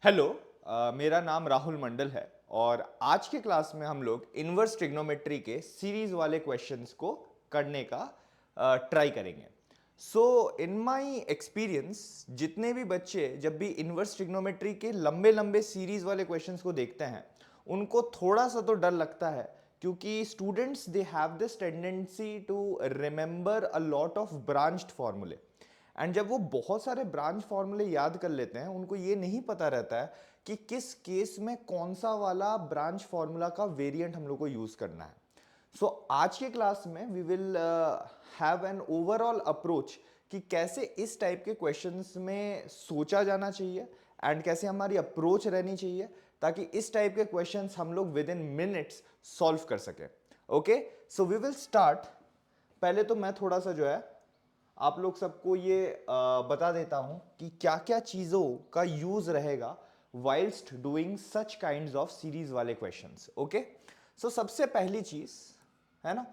Hello. मेरा नाम राहुल मंडल है और आज के क्लास में हम लोग इन्वर्स ट्रिग्नोमेट्री के सीरीज वाले क्वेश्चंस को करने का ट्राई करेंगे। सो इन माय एक्सपीरियंस जितने भी बच्चे जब भी इन्वर्स ट्रिग्नोमेट्री के लंबे लंबे सीरीज वाले क्वेश्चंस को देखते हैं उनको थोड़ा सा तो डर लगता है, क्योंकि students they have this tendency to remember a lot of branched formulae. And जब वो बहुत सारे ब्रांच फॉर्मूले याद कर लेते हैं उनको ये नहीं पता रहता है कि किस केस में कौन सा वाला ब्रांच फॉर्मूला का वेरिएंट हम लोग को यूज करना है। सो आज के क्लास में we will have an overall approach कि कैसे इस टाइप के क्वेश्चंस में सोचा जाना चाहिए एंड कैसे हमारी अप्रोच रहनी चाहिए ताकि इस टाइप के क्वेश्चंस हम लोग विद इन मिनट्स सॉल्व कर सकें। Okay, so we will start. पहले तो मैं थोड़ा सा जो है आप लोग सबको ये बता देता हूं कि क्या क्या चीजों का यूज रहेगा whilst doing such kinds of series वाले क्वेश्चंस। ओके, सो सबसे पहली चीज है ना,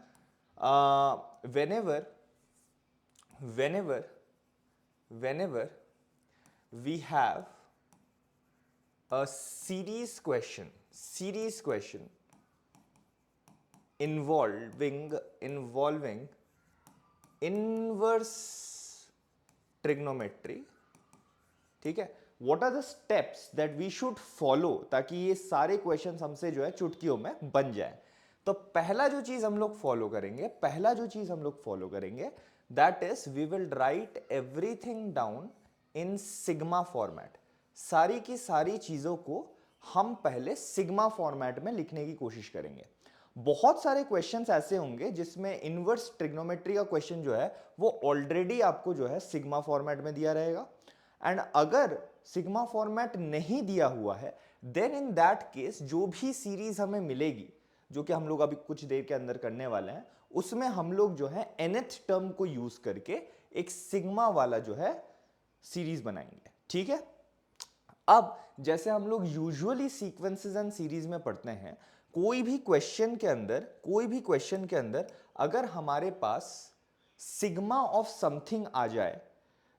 whenever whenever whenever we have a series question involving inverse trigonometry. ठीक है, what are the steps that we should follow ताकि ये सारे क्वेश्चंस हमसे जो है चुटकियों में बन जाए। तो पहला जो चीज हम लोग फॉलो करेंगे that is we will write everything down in sigma format. सारी की सारी चीजों को हम पहले सिग्मा फॉर्मेट में लिखने की कोशिश करेंगे। बहुत सारे क्वेश्चंस ऐसे होंगे जिसमें इनवर्स ट्रिग्नोमेट्री का क्वेश्चन जो है वो ऑलरेडी आपको जो है सिग्मा फॉर्मेट में दिया रहेगा। एंड अगर सिग्मा फॉर्मेट नहीं दिया हुआ है देन इन दैट केस जो भी सीरीज हमें मिलेगी, जो कि हम लोग अभी कुछ देर के अंदर करने वाले हैं, उसमें हम लोग जो है nth टर्म को यूज करके एक सिग्मा वाला जो है सीरीज बनाएंगे। ठीक है, अब जैसे हम लोग यूजुअली सीक्वेंसेस एंड सीरीज में पढ़ते हैं, कोई भी क्वेश्चन के अंदर अगर हमारे पास सिग्मा ऑफ समथिंग आ जाए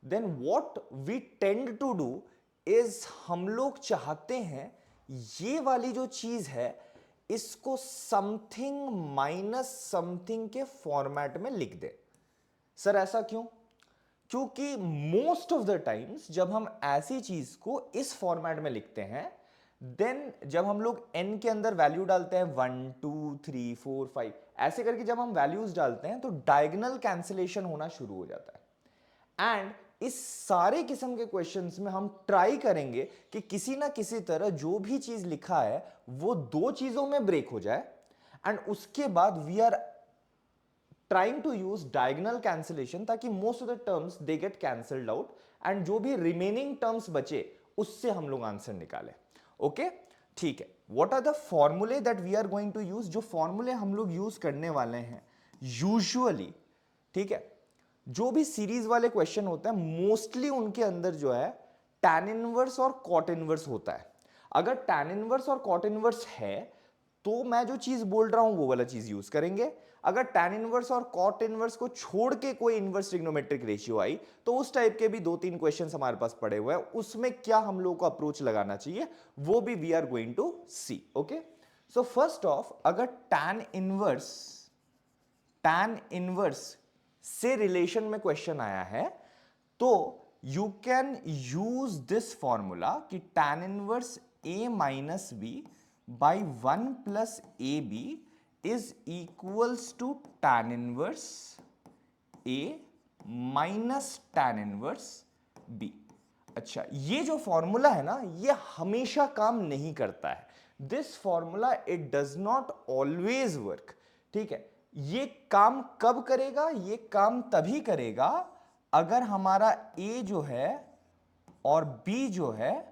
then what we tend to do is हम लोग चाहते हैं ये वाली जो चीज है इसको समथिंग माइनस समथिंग के फॉर्मेट में लिख दे। सर ऐसा क्यों? क्योंकि मोस्ट ऑफ द टाइम्स जब हम ऐसी चीज को इस फॉर्मेट में लिखते हैं देन जब हम लोग n के अंदर वैल्यू डालते हैं 1 2 3 4 5 ऐसे करके जब हम वैल्यूज डालते हैं तो डायगोनल कैंसिलेशन होना शुरू हो जाता है। एंड इस सारे किस्म के क्वेश्चंस में हम ट्राई करेंगे कि किसी ना किसी तरह जो भी चीज लिखा है वो दो चीजों में ब्रेक हो जाए एंड उसके बाद we are trying to use diagonal cancellation ताकि most of the terms they get cancelled out and जो भी रिमेनिंग टर्म्स बचे उससे हम लोग आंसर निकालें। ओके, ठीक है, what are the formulae that we are going to use? जो फॉर्मूले हम लोग यूज करने वाले हैं यूजुअली, ठीक है, जो भी सीरीज वाले क्वेश्चन होते हैं मोस्टली उनके अंदर जो है tan इनवर्स और cot इनवर्स होता है। अगर tan इनवर्स और cot इनवर्स है तो मैं जो चीज बोल रहा हूं वो वाला चीज यूज करेंगे। अगर tan इनवर्स और cot इनवर्स को छोड़ के कोई इनवर्स ट्रिग्नोमेट्रिक रेशियो आई तो उस टाइप के भी दो तीन क्वेश्चन हमारे पास पड़े हुए हैं, उसमें क्या हम लोग को अप्रोच लगाना चाहिए वो भी we are going to see. Okay, so first of अगर tan इनवर्स से रिलेशन में क्वेश्चन आया है तो you can use this formula कि tan inverse a minus B by 1 plus A B is equals to tan inverse a minus tan inverse b। अच्छा, ये जो फॉर्मूला है ना ये हमेशा काम नहीं करता है। This formula it does not always work. ठीक है, ये काम कब करेगा? ये काम तभी करेगा अगर हमारा a जो है और b जो है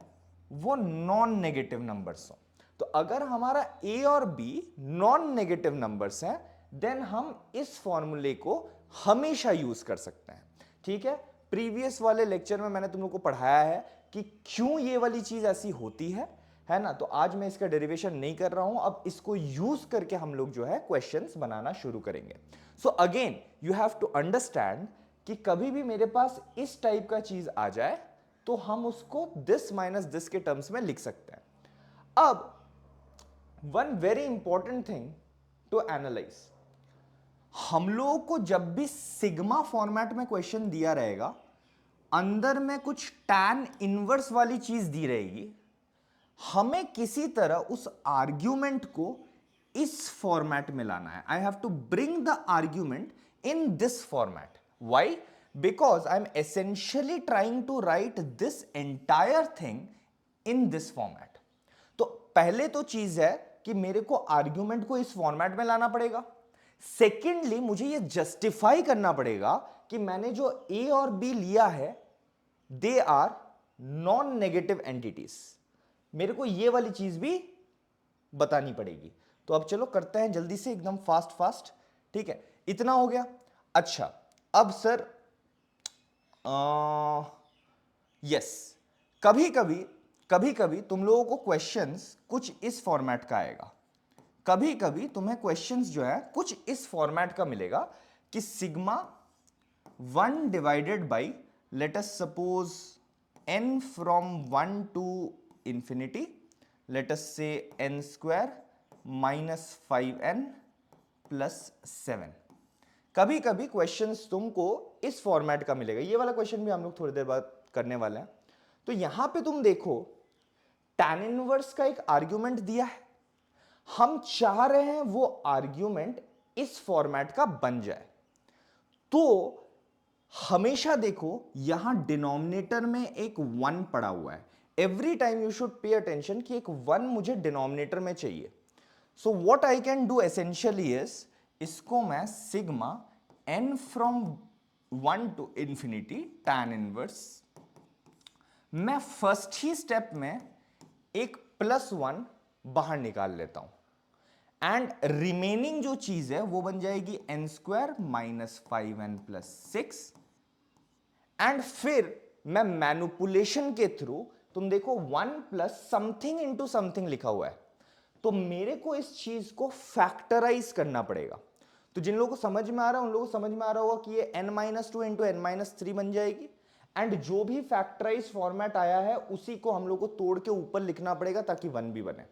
वो नॉन नेगेटिव नंबर्स हो। तो अगर हमारा a और b नॉन नेगेटिव नंबर्स हैं देन हम इस फॉर्मूले को हमेशा यूज कर सकते हैं। ठीक है, प्रीवियस वाले लेक्चर में मैंने तुम लोग को पढ़ाया है कि क्यों ये वाली चीज ऐसी होती है ना, तो आज मैं इसका डेरिवेशन नहीं कर रहा हूं, अब इसको यूज करके हम लोग जो है क्वेश्चंस बनाना शुरू करेंगे। So again you have to understand कि कभी भी मेरे पास इस टाइप का चीज आ जाए तो हम उसको दिस माइनस दिस के टर्म्स में लिख सकते हैं. अब one very important thing to analyse, हम लोगों को जब भी सिग्मा फॉर्मेट में क्वेश्चन दिया रहेगा, अंदर में कुछ tan इनवर्स वाली चीज दी रहेगी, हमें किसी तरह उस आर्ग्यूमेंट को इस फॉर्मेट में लाना है. I have to bring the argument in this format. Why? Because I am essentially trying to write this entire thing in this format. तो पहले तो चीज है कि मेरे को आर्ग्यूमेंट को इस फॉर्मेट में लाना पड़ेगा. सेकेंडली मुझे यह जस्टिफाई करना पड़ेगा कि मैंने जो ए और बी लिया है they are non negative entities. मेरे को ये वाली चीज भी बतानी पड़ेगी. तो अब चलो करते हैं जल्दी से, एकदम फास्ट फास्ट. ठीक है, इतना हो गया. अच्छा, अब सर यस, कभी कभी तुम लोगों को क्वेश्चंस कुछ इस फॉर्मेट का आएगा. कभी कभी तुम्हें क्वेश्चंस जो है कुछ इस फॉर्मेट का मिलेगा कि sigma 1 divided by, let us suppose n from 1 to infinity, let us say n square minus 5n plus 7. कभी कभी क्वेश्चंस तुमको इस फॉर्मेट का मिलेगा. ये वाला क्वेश्चन भी हम लोग थोड़ी देर बाद करने वाले हैं. तो यहां पे तुम देखो tan इनवर्स का एक आर्ग्यूमेंट दिया है, हम चाह रहे हैं वो आर्ग्यूमेंट इस फॉर्मेट का बन जाए. तो हमेशा देखो यहां डिनोमिनेटर में एक 1 पड़ा हुआ है. Every time you should pay attention कि एक 1 मुझे डिनोमिनेटर में चाहिए. So what I can do essentially is, इसको मैं sigma n from 1 to infinity tan inverse, मैं फर्स्ट ही स्टेप में एक +1 बाहर निकाल लेता हूं, एंड रिमेनिंग जो चीज है वो बन जाएगी n square minus 5n plus 6. And फिर मैं मैनिपुलेशन के थ्रू, तुम देखो 1 प्लस समथिंग इंटू समथिंग लिखा हुआ है, तो मेरे को इस चीज को फैक्टराइज करना पड़ेगा. तो जिन लोगों को समझ में आ रहा है उन लोगों को समझ में आ रहा होगा कि ये n-2 इंटू n-3 बन जाएगी. एंड जो भी फैक्टराइज फॉर्मेट आया है उसी को हम लोग को तोड़ के ऊपर लिखना पड़ेगा ताकि 1 भी बने.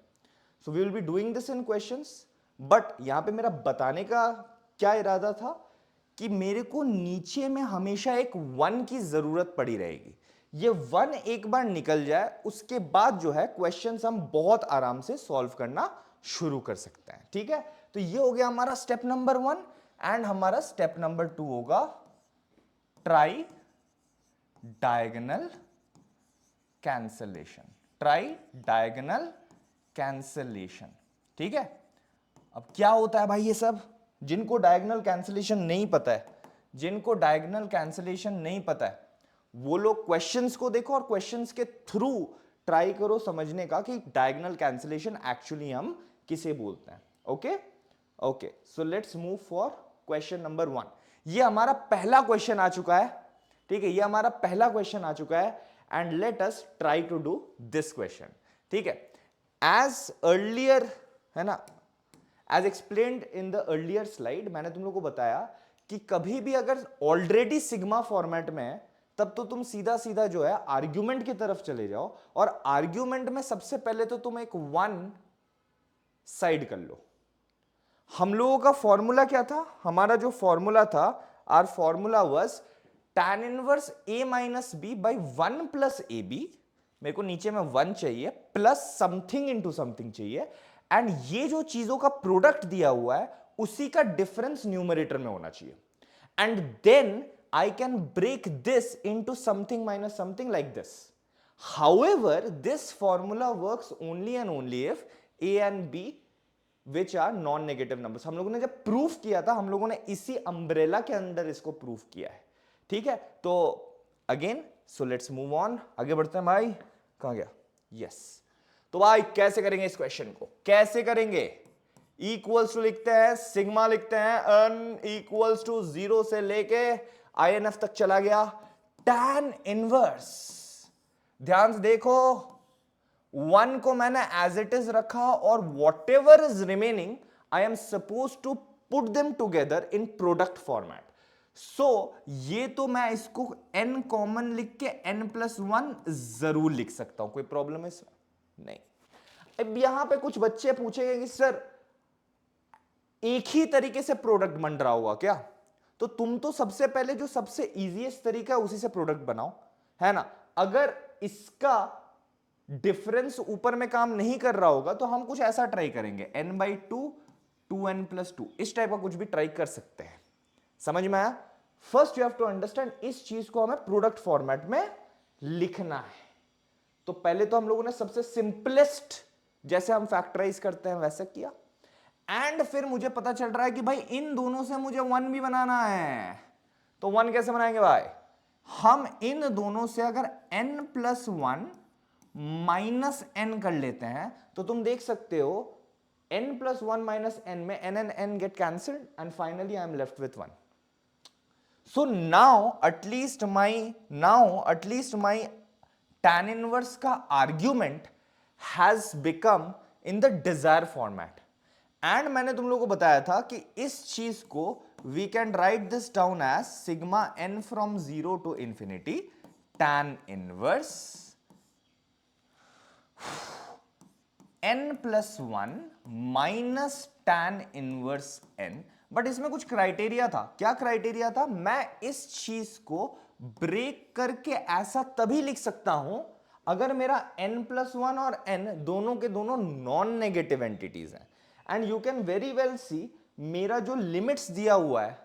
So we will be doing this in questions. But यहां पे मेरा बताने का क्या इरादा था कि मेरे को नीचे में हमेशा एक 1 की जरूरत पड़ी रहेगी. ये 1 एक बार निकल जाए उसके बाद जो है क्वेश्चंस हम बहुत आराम से सॉल्व करना शुरू कर सकते हैं. ठीक है, तो ये हो गया हमारा स्टेप नंबर 1. एंड हमारा स्टेप नंबर 2 होगा try diagonal cancellation. Try diagonal cancellation. ठीक है, अब क्या होता है भाई, ये सब जिनको डायगोनल कैंसलेशन नहीं पता है, जिनको डायगोनल कैंसलेशन नहीं पता है वो लोग क्वेश्चंस को देखो और क्वेश्चंस के थ्रू ट्राई करो समझने का कि डायगोनल कैंसलेशन एक्चुअली हम किसे बोलते हैं. Okay okay, so let's move for question number 1. ये हमारा पहला क्वेश्चन आ चुका है. ठीक है, ये हमारा पहला क्वेश्चन आ चुका है. And let us try to do this question. ठीक है, एज अर्लियर है ना, as explained in the earlier slide, मैंने तुम लोग को बताया कि कभी भी अगर ऑलरेडी सिग्मा फॉर्मेट में है तब तो तुम सीधा सीधा जो है आर्ग्यूमेंट की तरफ चले जाओ, और आर्ग्यूमेंट में सबसे पहले तो तुम एक 1 साइड कर लो. हम लोगों का फॉर्मूला क्या था, हमारा जो फॉर्मूला था, our formula was tan inverse a minus B by 1 plus A B. मेरे को नीचे में 1 चाहिए प्लस समथिंग इंटू समथिंग चाहिए, एंड ये जो चीजों का प्रोडक्ट दिया हुआ है उसी का डिफरेंस न्यूमरेटर में होना चाहिए. And then I can break this into something minus something like this. However, this formula works only and only if a and b which are non-negative numbers. हम लोगों ने जब प्रूफ किया था, हम लोगों ने इसी अम्ब्रेला के अंदर इसको प्रूफ किया है. ठीक है, तो again so let's move on, आगे बढ़ते हैं भाई. कहां गया? यस. तो भाई कैसे करेंगे इस क्वेश्चन को, कैसे करेंगे? इक्वल्स टू लिखते हैं, सिग्मा लिखते हैं, n इक्वल्स टू 0 से लेके INF तक चला गया. tan इनवर्स, ध्यान से देखो, 1 को मैंने एज इट इज रखा और whatever is remaining I am suppose to put them together in product format. ये तो मैं इसको n कॉमन लिख के n+1 जरूर लिख सकता हूं, कोई प्रॉब्लम है इसमें? नहीं। अब यहां पे कुछ बच्चे पूछेंगे कि सर एक ही तरीके से प्रोडक्ट बन रहा होगा क्या? तो तुम तो सबसे पहले जो सबसे इजीएस्ट तरीका है उसी से प्रोडक्ट बनाओ, है ना। अगर इसका डिफरेंस ऊपर में काम नहीं कर रहा होगा तो हम कुछ ऐसा ट्राई करेंगे, n/2 2n+2 इस टाइप का कुछ भी ट्राई कर सकते हैं। समझ में आया? First you have to understand इस चीज को हमें प्रोडक्ट फॉर्मेट में लिखना है। तो पहले तो हम लोगों ने सबसे सिंपलेस्ट जैसे हम फैक्टराइज करते हैं वैसे किया, एंड फिर मुझे पता चल रहा है कि भाई इन दोनों से मुझे 1 भी बनाना है। तो 1 कैसे बनाएंगे भाई? हम इन दोनों से अगर n+1 माइनस n कर लेते हैं तो तुम देख सकते हो n+1 माइनस n में n and n get cancelled and finally I am left with 1. So now at least my tan inverse का argument has become in the desired format. And मैंने तुम लोगों को बताया था कि इस चीज को we can write this down as sigma n from 0 to infinity tan inverse n+1 minus tan inverse n। But इसमें कुछ क्राइटेरिया था। क्या क्राइटेरिया था? मैं इस चीज को ब्रेक करके ऐसा तभी लिख सकता हूं अगर मेरा n+1 और n दोनों के दोनों नॉन नेगेटिव एंटिटीज हैं। And you can very well see मेरा जो लिमिट्स दिया हुआ है,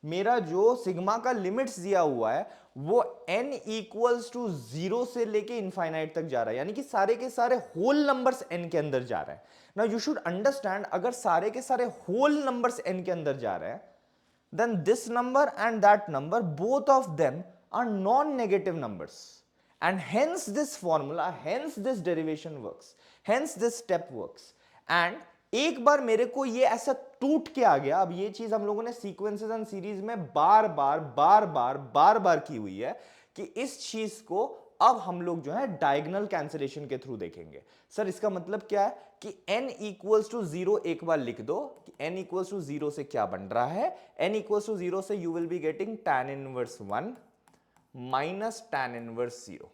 मेरा जो सिग्मा का लिमिट्स दिया हुआ है वो n इक्वल्स टू 0 से लेके इनफाइनाइट तक जा रहा है, यानी कि सारे के सारे होल नंबर्स n के अंदर जा रहे हैं। नाउ यू शुड अंडरस्टैंड, अगर सारे के सारे होल नंबर्स n के अंदर जा रहे हैं then this number and that number both of them are non-negative numbers, and hence this formula, hence this derivation works, hence this step works. And एक बार मेरे को ये ऐसा टूट के आ गया। अब ये चीज हम लोगों ने सीक्वेंसेस एंड सीरीज में बार बार की हुई है कि इस चीज को अब हम लोग जो है डायगोनल कैंसिलेशन के थ्रू देखेंगे। सर इसका मतलब क्या है कि n इक्वल्स टू 0 एक बार लिख दो कि n इक्वल्स टू 0 से क्या बन रहा है। n इक्वल्स टू 0 से you will be getting tan inverse 1 minus tan inverse 0।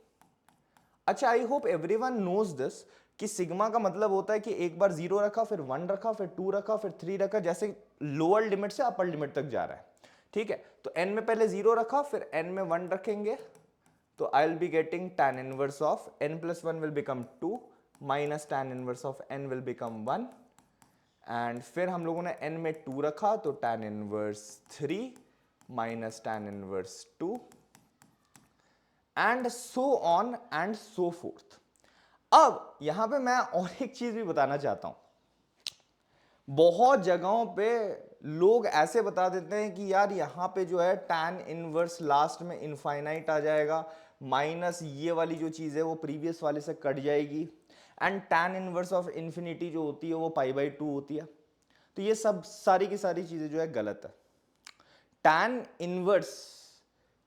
अच्छा, I hope everyone knows this कि सिग्मा का मतलब होता है कि एक बार 0 रखा, फिर 1 रखा, फिर 2 रखा, फिर 3 रखा, जैसे लोअर लिमिट से अपर लिमिट तक जा रहा है। ठीक है, तो n में पहले 0 रखा, फिर n में 1 रखेंगे, तो I will be getting tan inverse of n+1 will become 2 minus tan inverse of n will become 1, and फिर हम लोगों ने n में 2 रखा तो tan inverse 3 minus tan inverse 2 and so on and so fourth. अब यहां पे मैं और एक चीज भी बताना चाहता हूं। बहुत जगहों पे लोग ऐसे बता देते हैं कि यार यहां पे जो है tan इनवर्स लास्ट में इनफाइनाइट आ जाएगा, माइनस ये वाली जो चीज है वो प्रीवियस वाले से कट जाएगी, and tan inverse of infinity जो होती है वो π/2 होती है। तो ये सब सारी की सारी चीजें जो है गलत है। tan इनवर्स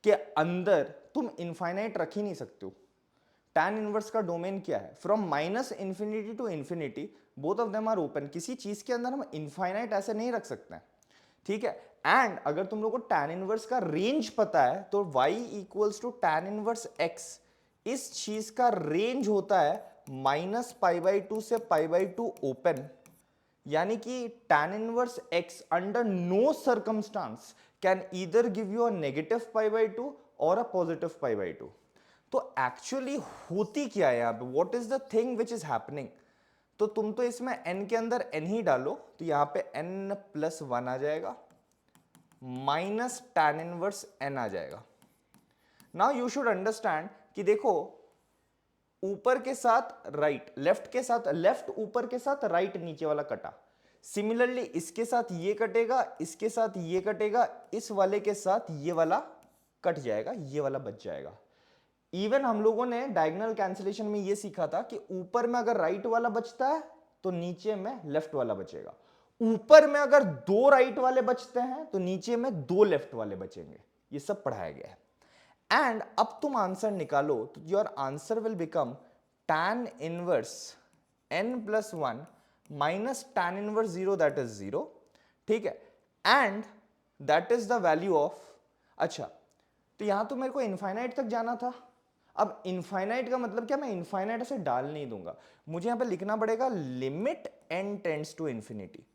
के अंदर तुम इनफाइनाइट रख ही नहीं सकते हो। tan इनवर्स का डोमेन क्या है? From minus infinity to infinity both of them are open. किसी चीज के अंदर हम इनफाइनाइट ऐसे नहीं रख सकते हैं, ठीक है। एंड अगर तुम लोग को tan इनवर्स का रेंज पता है तो y equals to tan inverse x, इस चीज का रेंज होता है -π/2 से π/2 ओपन, यानी कि tan inverse x under no circumstance can either give you a negative π/2 और अ पॉजिटिव π/2। तो एक्चुअली होती क्या है यहां पे? What is the thing which is happening? तो तुम तो इसमें n के अंदर n ही डालो, तो यहां पे n+1 आ जाएगा माइनस tan इनवर्स n आ जाएगा। नाउ यू शुड अंडरस्टैंड कि देखो ऊपर के साथ राइट, लेफ्ट के साथ लेफ्ट ऊपर के साथ राइट नीचे वाला कटा, सिमिलरली इसके साथ ये कटेगा, इसके साथ ये कटेगा, इस वाले के साथ ये वाला कट जाएगा, ये वाला बच जाएगा। इवन हम लोगों ने डायगोनल कैंसिलेशन में ये सीखा था कि ऊपर में अगर राइट वाला बचता है तो नीचे में लेफ्ट वाला बचेगा, ऊपर में अगर 2 राइट वाले बचते हैं तो नीचे में 2 लेफ्ट वाले बचेंगे। ये सब पढ़ाया गया है। एंड अब तुम आंसर निकालो तो your answer will become tan inverse n+1 minus tan inverse 0 that is 0, ठीक है, and that is the value of अच्छा, तो यहां तो मेरे को इनफाइनाइट तक जाना था। अब इनफाइनाइट का मतलब क्या, मैं इनफाइनाइट ऐसे डाल नहीं दूंगा, मुझे यहां पे लिखना पड़ेगा limit n tends to infinity.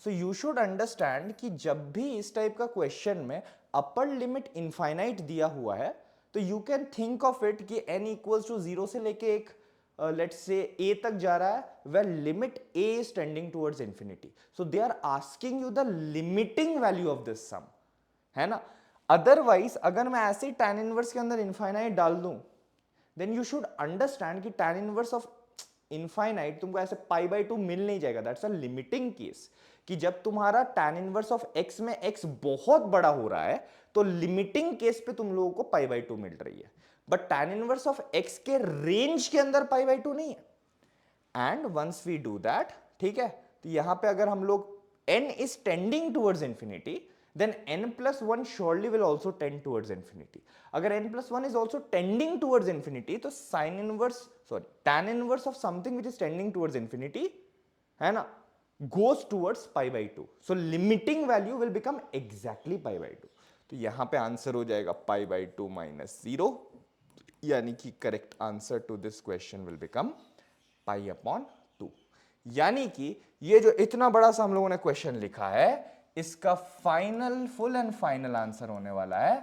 So you should understand कि जब भी इस टाइप का क्वेश्चन में अपर लिमिट इनफाइनाइट दिया हुआ है, तो you can think of it कि n इक्वल्स टू 0 से लेके एक लेट्स से a तक जा रहा है, where limit a is tending towards infinity. So they are asking you the limiting value of this sum, है ना। अदरवाइज अगर मैं ऐसे tan इनवर्स के अंदर इनफाइनाइट डाल दूं, देन यू शुड अंडरस्टैंड कि tan इनवर्स ऑफ इनफाइनाइट तुमको ऐसे पाई बाई 2 मिल नहीं जाएगा। दैट्स अ लिमिटिंग केस, कि जब तुम्हारा tan इनवर्स ऑफ x में x बहुत बड़ा हो रहा है, तो लिमिटिंग केस पे तुम लोगों को पाई बाई 2 मिल रही है, but tan inverse of x के रेंज के अंदर पाई बाई 2 नहीं है। And once we do that, ठीक है, तो यहां पे अगर हम लोग n is tending towards infinity, then n plus 1 surely will also tend towards infinity. अगर n plus 1 is also tending towards infinity, तो sin inverse, sorry, tan inverse of something which is tending towards infinity, है ना, goes towards pi by 2. So limiting value will become exactly pi by 2. तो यहां पे answer हो जाएगा pi by 2 minus 0, यानी कि correct answer to this question will become pi upon 2। यानी कि ये जो इतना बड़ा सा हम लोगों ने क्वेश्चन लिखा है, इसका final, full and final answer होने वाला है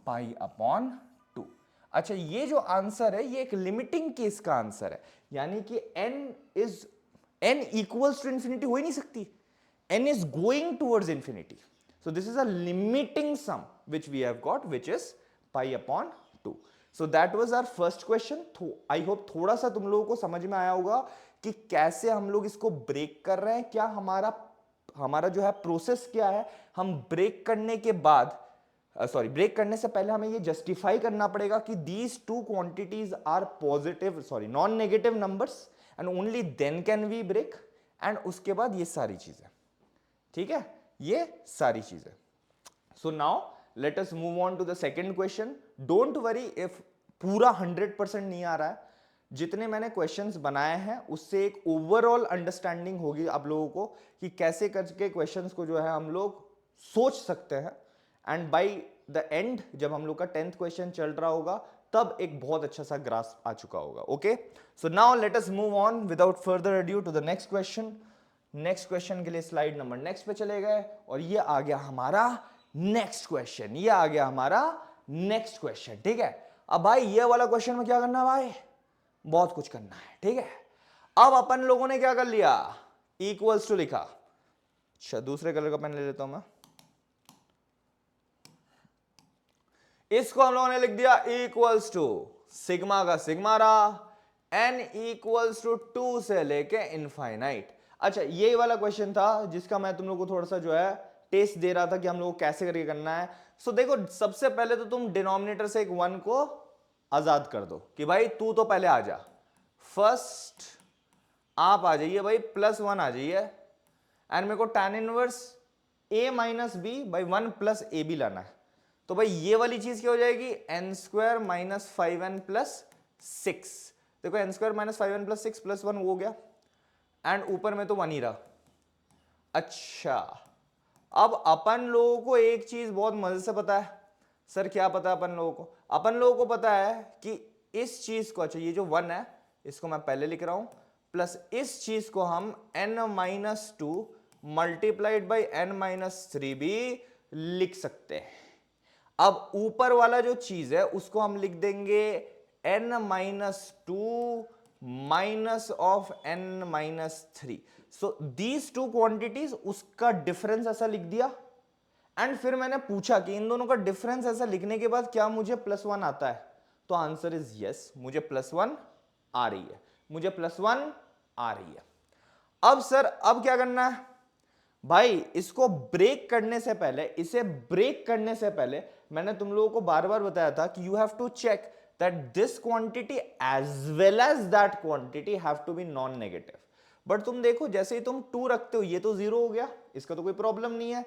पाई अपॉन 2। अच्छा, ये जो आंसर है ये एक लिमिटिंग केस का आंसर है, यानी कि n इक्वल्स टू इंफिनिटी हो ही नहीं सकती, n is going towards infinity. So this is a limiting sum which we have got, which is pi upon 2. So that was our first question. I hope थोड़ा सा तुम लोगों को समझ में आया होगा कि कैसे हम लोग इसको ब्रेक कर रहे हैं, क्या हमारा जो है प्रोसेस क्या है। हम ब्रेक करने के बाद ब्रेक करने से पहले हमें ये जस्टिफाई करना पड़ेगा कि these two quantities are positive, non negative numbers, and only then can we break. And उसके बाद ये सारी चीजें, ठीक है, ये सारी चीजें। So now let us move on to the second question. Don't worry if पूरा 100% नहीं आ रहा है, जितने मैंने क्वेश्चंस बनाए हैं उससे एक ओवरऑल अंडरस्टैंडिंग होगी आप लोगों को कि कैसे करके क्वेश्चंस को जो है हम लोग सोच सकते हैं। एंड बाय द एंड जब हम लोग का 10th क्वेश्चन चल रहा होगा, तब एक बहुत अच्छा सा ग्रास्प आ चुका होगा। Okay, so now let us move on without further adieu to the next question. Next question के लिए स्लाइड नंबर नेक्स्ट पे चले गए, और ये आ गया हमारा नेक्स्ट क्वेश्चन, ये आ गया हमारा नेक्स्ट क्वेश्चन। ठीक है, अब भाई ये वाला क्वेश्चन में क्या करना है भाई, बहुत कुछ करना है। ठीक है, अब अपन लोगों ने क्या कर लिया, इक्वल्स टू लिखा। अच्छा, दूसरे कलर का पेन ले लेता हूं मैं, इसको हम लोगों ने लिख दिया इक्वल्स टू सिग्मा का सिग्मा रहा, n इक्वल्स टू 2 से लेके इनफाइनाइट। अच्छा, ये वाला क्वेश्चन था जिसका मैं तुम लोग को थोड़ा सा जो है टेस्ट दे रहा था कि हम लोग को कैसे करके करना है। सो देखो, सबसे पहले तो तुम डिनोमिनेटर से एक 1 को आजाद कर दो कि भाई तू तो पहले आ जा, फर्स्ट आप आ जाइए भाई, +1 आ जाइए, एंड मेरे को tan inverse a minus B by 1 plus A B लाना है। तो भाई ये वाली चीज क्या हो जाएगी, n² माइनस 5n प्लस 6। देखो n² minus 5n plus 6 plus 1 हो गया, एंड ऊपर में तो 1 ही रहा। अच्छा, अब अपन लोगों को एक चीज बहुत मजे से पता है। सर क्या पता है अपन लोगों को, अपन लोगों को पता है कि इस चीज को, अच्छा ये जो 1 है इसको मैं पहले लिख रहा हूं, प्लस इस चीज को हम n-2 मल्टीप्लाइड बाई n-3 भी लिख सकते हैं। अब ऊपर वाला जो चीज है उसको हम लिख देंगे n-2 minus of n-3। So these two quantities, उसका डिफरेंस ऐसा लिख दिया। एंड फिर मैंने पूछा कि इन दोनों का डिफरेंस ऐसा लिखने के बाद क्या मुझे +1 आता है, तो आंसर इज यस, मुझे +1 आ रही है, मुझे +1 आ रही है। अब सर अब क्या करना है भाई, इसको ब्रेक करने से पहले, इसे ब्रेक करने से पहले मैंने तुम लोगों को बार बार बताया था कि you have to check that this quantity as well as that quantity have to be non negative. But तुम देखो, जैसे ही तुम 2 रखते हो, ये तो 0 हो गया, इसका तो कोई प्रॉब्लम नहीं है।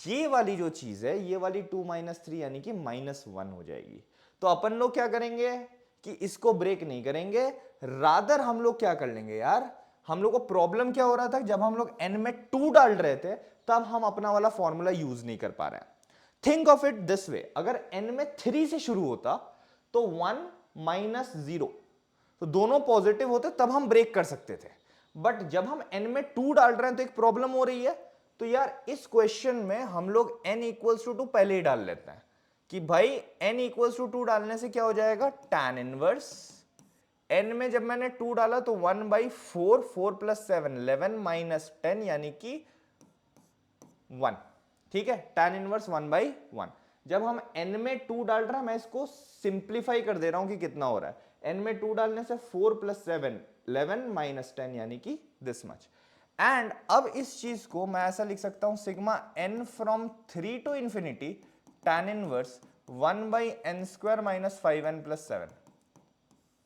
ये वाली जो चीज है, ये वाली 2 माइनस 3 यानी कि -1 हो जाएगी। तो अपन लोग क्या करेंगे कि इसको ब्रेक नहीं करेंगे, रादर हम लोग क्या कर लेंगे यार, हम लोग को प्रॉब्लम क्या हो रहा था, जब हम लोग n में 2 डाल रहे थे तब हम अपना वाला फॉर्मूला यूज नहीं कर पा रहे हैं। Think of it this way, अगर n में 3 से शुरू होता तो 1 माइनस 0, तो दोनों पॉजिटिव होते तब हम ब्रेक कर सकते थे। बट जब हम n में 2 डाल रहे हैं तो एक प्रॉब्लम हो रही है। तो यार इस क्वेश्चन में हम लोग n इक्वल्स टू 2 पहले ही डाल लेते हैं कि भाई n इक्वल्स टू 2 डालने से क्या हो जाएगा, tan इनवर्स n में जब मैंने 2 डाला तो 1/4, 4 प्लस 7 11 माइनस 10 यानी कि 1। ठीक है, tan इनवर्स 1/1। जब हम n में 2 डाल रहे हैं, मैं इसको सिंप्लीफाई कर दे रहा हूं कि कितना हो रहा है। n में 2 डालने से 4 प्लस 7 11 माइनस 10 यानी कि दिस मच। एंड अब इस चीज को मैं ऐसा लिख सकता हूं, sigma n from 3 to infinity tan inverse 1/n² minus 5n plus 7।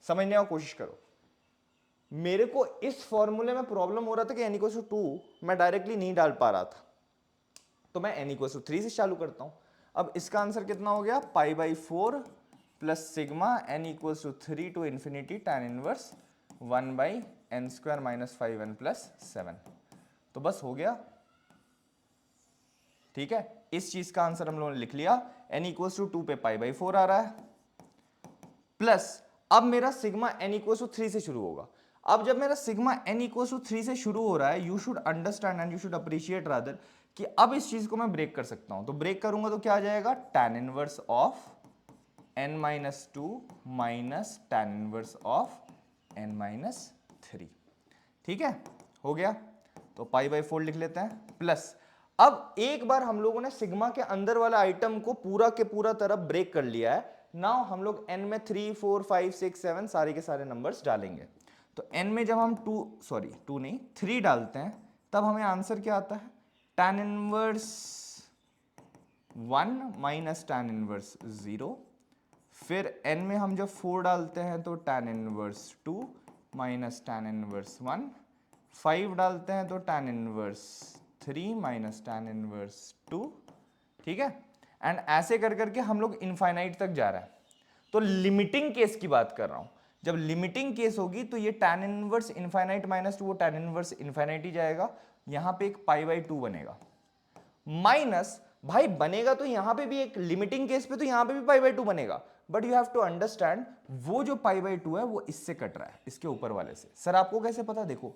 समझने की कोशिश करो। मेरे को इस फॉर्मूले में प्रॉब्लम हो रहा था कि n इक्वल टू 2 मैं डायरेक्टली नहीं डाल पा रहा था, तो मैं n इक्वल टू 3 से चालू करता हूं। अब इसका आंसर कितना हो गया, π/4 plus sigma n equals to 3 to infinity tan inverse 1/n² minus 5n plus 7। तो बस हो गया। ठीक है, इस चीज का आंसर हम लोगों ने लिख लिया। n इक्वल्स टू 2 पे π/4 आ रहा है, प्लस अब मेरा सिग्मा n इक्वल्स टू 3 से शुरू होगा। अब जब मेरा सिग्मा n इक्वल्स टू 3 से शुरू हो रहा है, you should understand and you should appreciate rather कि अब इस चीज को मैं ब्रेक कर सकता हूं। तो ब्रेक करूंगा तो क्या आ जाएगा, tan inverse of n-2 minus tan inverse of n-3। ठीक है, हो गया। तो π/4 लिख लेते हैं, प्लस अब एक बार हम लोगों ने सिग्मा के अंदर वाला आइटम को पूरा के पूरा तरफ ब्रेक कर लिया है। नाउ हम लोग n में 3 4 5 6 7 सारे के सारे नंबर्स डालेंगे। तो n में जब हम 2 नहीं 3 डालते हैं तब हमें आंसर क्या आता है, tan inverse 1 minus tan inverse 0। फिर n में हम जब 4 डालते हैं तो tan inverse 2 minus tan inverse 1। 5 डालते हैं तो tan inverse 3 minus tan inverse 2। ठीक है, एंड ऐसे कर करके हम लोग इनफाइनाइट तक जा रहे हैं। तो लिमिटिंग केस की बात कर रहा हूं, जब लिमिटिंग केस होगी तो ये tan इनवर्स इनफाइनाइट माइनस 2 वो tan इनवर्स इनफाइनाइट ही जाएगा। यहां पे एक π/2 बनेगा, माइनस भाई बनेगा तो यहां पे भी एक लिमिटिंग केस पे तो यहां पे भी π/2 बनेगा। But you have to understand वो जो π/2 है वो इससे कट रहा है, इसके ऊपर वाले से। सर आपको कैसे पता, देखो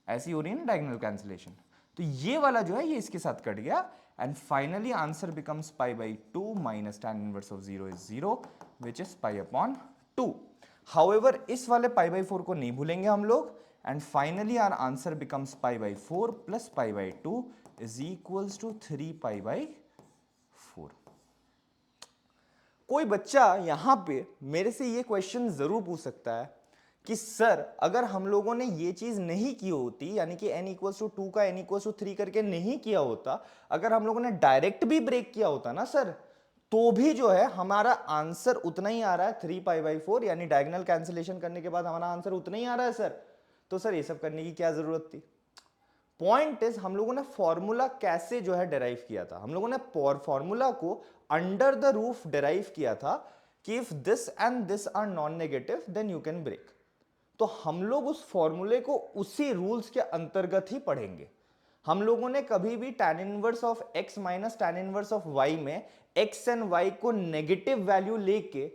ऐसी हो रही है ना डायगोनल कैंसिलेशन, तो ये वाला जो है ये इसके साथ कट गया and finally answer becomes π/2 minus tan inverse of 0 is 0 which is π/2। However इस वाले π/4 को नहीं भूलेंगे हम लोग and finally our answer becomes π/4 plus π/2 is equals to 3π/4। कोई बच्चा यहां पे मेरे से ये क्वेश्चन जरूर पूछ सकता है कि सर अगर हम लोगों ने ये चीज नहीं की होती, यानी कि n इक्वल्स टू 2 का n इक्वल्स टू 3 करके नहीं किया होता, अगर हम लोगों ने डायरेक्ट भी ब्रेक किया होता ना सर, तो भी जो है हमारा आंसर उतना ही आ रहा है 3π/4, यानी डायगोनल कैंसिलेशन करने के बाद हमारा आंसर उतना ही आ रहा है सर। तो सर ये सब करने की क्या जरूरत थी। पॉइंट इज हम लोगों ने फॉर्मूला कैसे जो है डिराइव किया था, हम लोगों ने फॉर्मूला को अंडर द रूफ डिराइव किया था कि if this and this are non negative then you can break. तो हम लोग उस फॉर्मूले को उसी रूल्स के अंतर्गत ही पढ़ेंगे। हम लोगों ने कभी भी tan inverse of x minus tan inverse of y में x एंड y को नेगेटिव वैल्यू लेके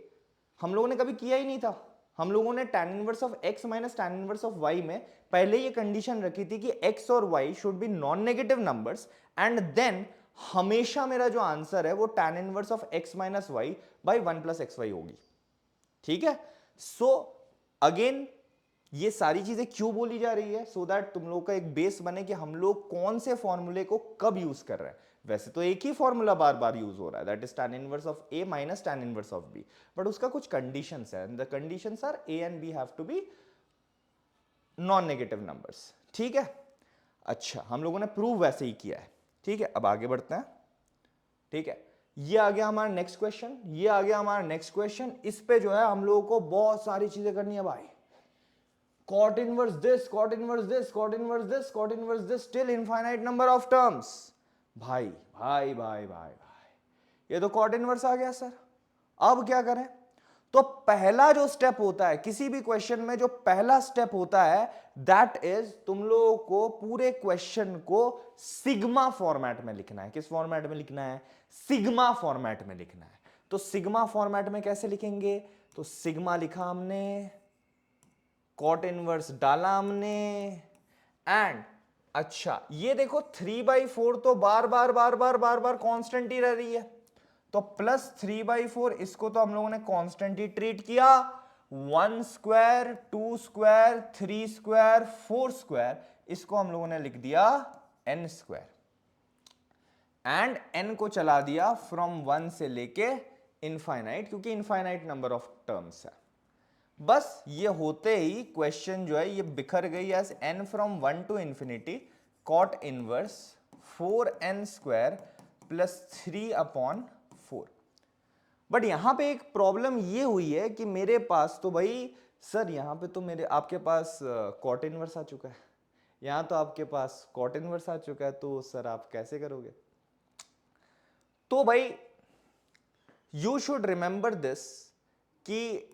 हम लोगों ने कभी किया ही नहीं था। हम लोगों ने tan inverse of x minus tan inverse of y में पहले ये कंडीशन रखी थी कि x और y should be non negative numbers and then हमेशा मेरा जो आंसर है वो tan inverse of x minus y by 1 plus xy होगी। ठीक है, सो अगेन ये सारी चीजें क्यों बोली जा रही है, सो दैट तुम लोग का एक बेस बने कि हम लोग कौन से फॉर्मूले को कब यूज कर रहे हैं। वैसे तो एक ही फॉर्मूला बार बार यूज हो रहा है, that is tan inverse of a minus tan inverse of b, but उसका कुछ कंडीशंस है and the conditions are a and b have to be non negative numbers. ठीक है, अच्छा हम लोगों ने प्रूव वैसे ही किया है। ठीक है, अब आगे बढ़ते हैं। ठीक है, ये आ गया हमारा नेक्स्ट क्वेश्चन, ये आ गया हमारा नेक्स्ट क्वेश्चन। इस पे जो है हम लोगों को बहुत सारी चीजें करनी है भाई। cot inverse this, cot inverse this, cot inverse this, cot inverse this till infinite number of terms। भाई भाई भाई भाई भाई, ये तो cot inverse आ गया सर। अब क्या करें, तो पहला जो स्टेप होता है किसी भी क्वेश्चन में, जो पहला स्टेप होता है दैट इज तुम लोगों को पूरे क्वेश्चन को सिग्मा फॉर्मेट में लिखना है। किस फॉर्मेट में लिखना है? सिग्मा फॉर्मेट में लिखना है। तो सिग्मा फॉर्मेट में कैसे लिखेंगे? तो सिग्मा लिखा हमने, कॉट इनवर्स डाला हमने, एंड अच्छा ये देखो 3/4 तो बार बार बार बार बार बार कांस्टेंट ही रह रही है, तो प्लस 3/4 इसको तो हम लोगों ने कांस्टेंट ही ट्रीट किया। 1 स्क्वायर, 2 स्क्वायर, 3 स्क्वायर, 4 स्क्वायर, इसको हम लोगों ने लिख दिया n स्क्वायर, एंड n को चला दिया फ्रॉम 1 से लेके इनफाइनाइट, क्योंकि इनफाइनाइट नंबर ऑफ टर्म्स है। बस ये होते ही क्वेश्चन जो है ये बिखर गई as n from 1 to infinity cot inverse 4n square plus 3/4। But यहां पे एक प्रॉब्लम ये हुई है कि मेरे पास तो भाई सर यहां पे तो मेरे आपके पास कॉट इनवर्स आ चुका है, यहां तो आपके पास कॉट इनवर्स आ चुका है, तो सर आप कैसे करोगे? तो भाई यू शुड रिमेंबर दिस कि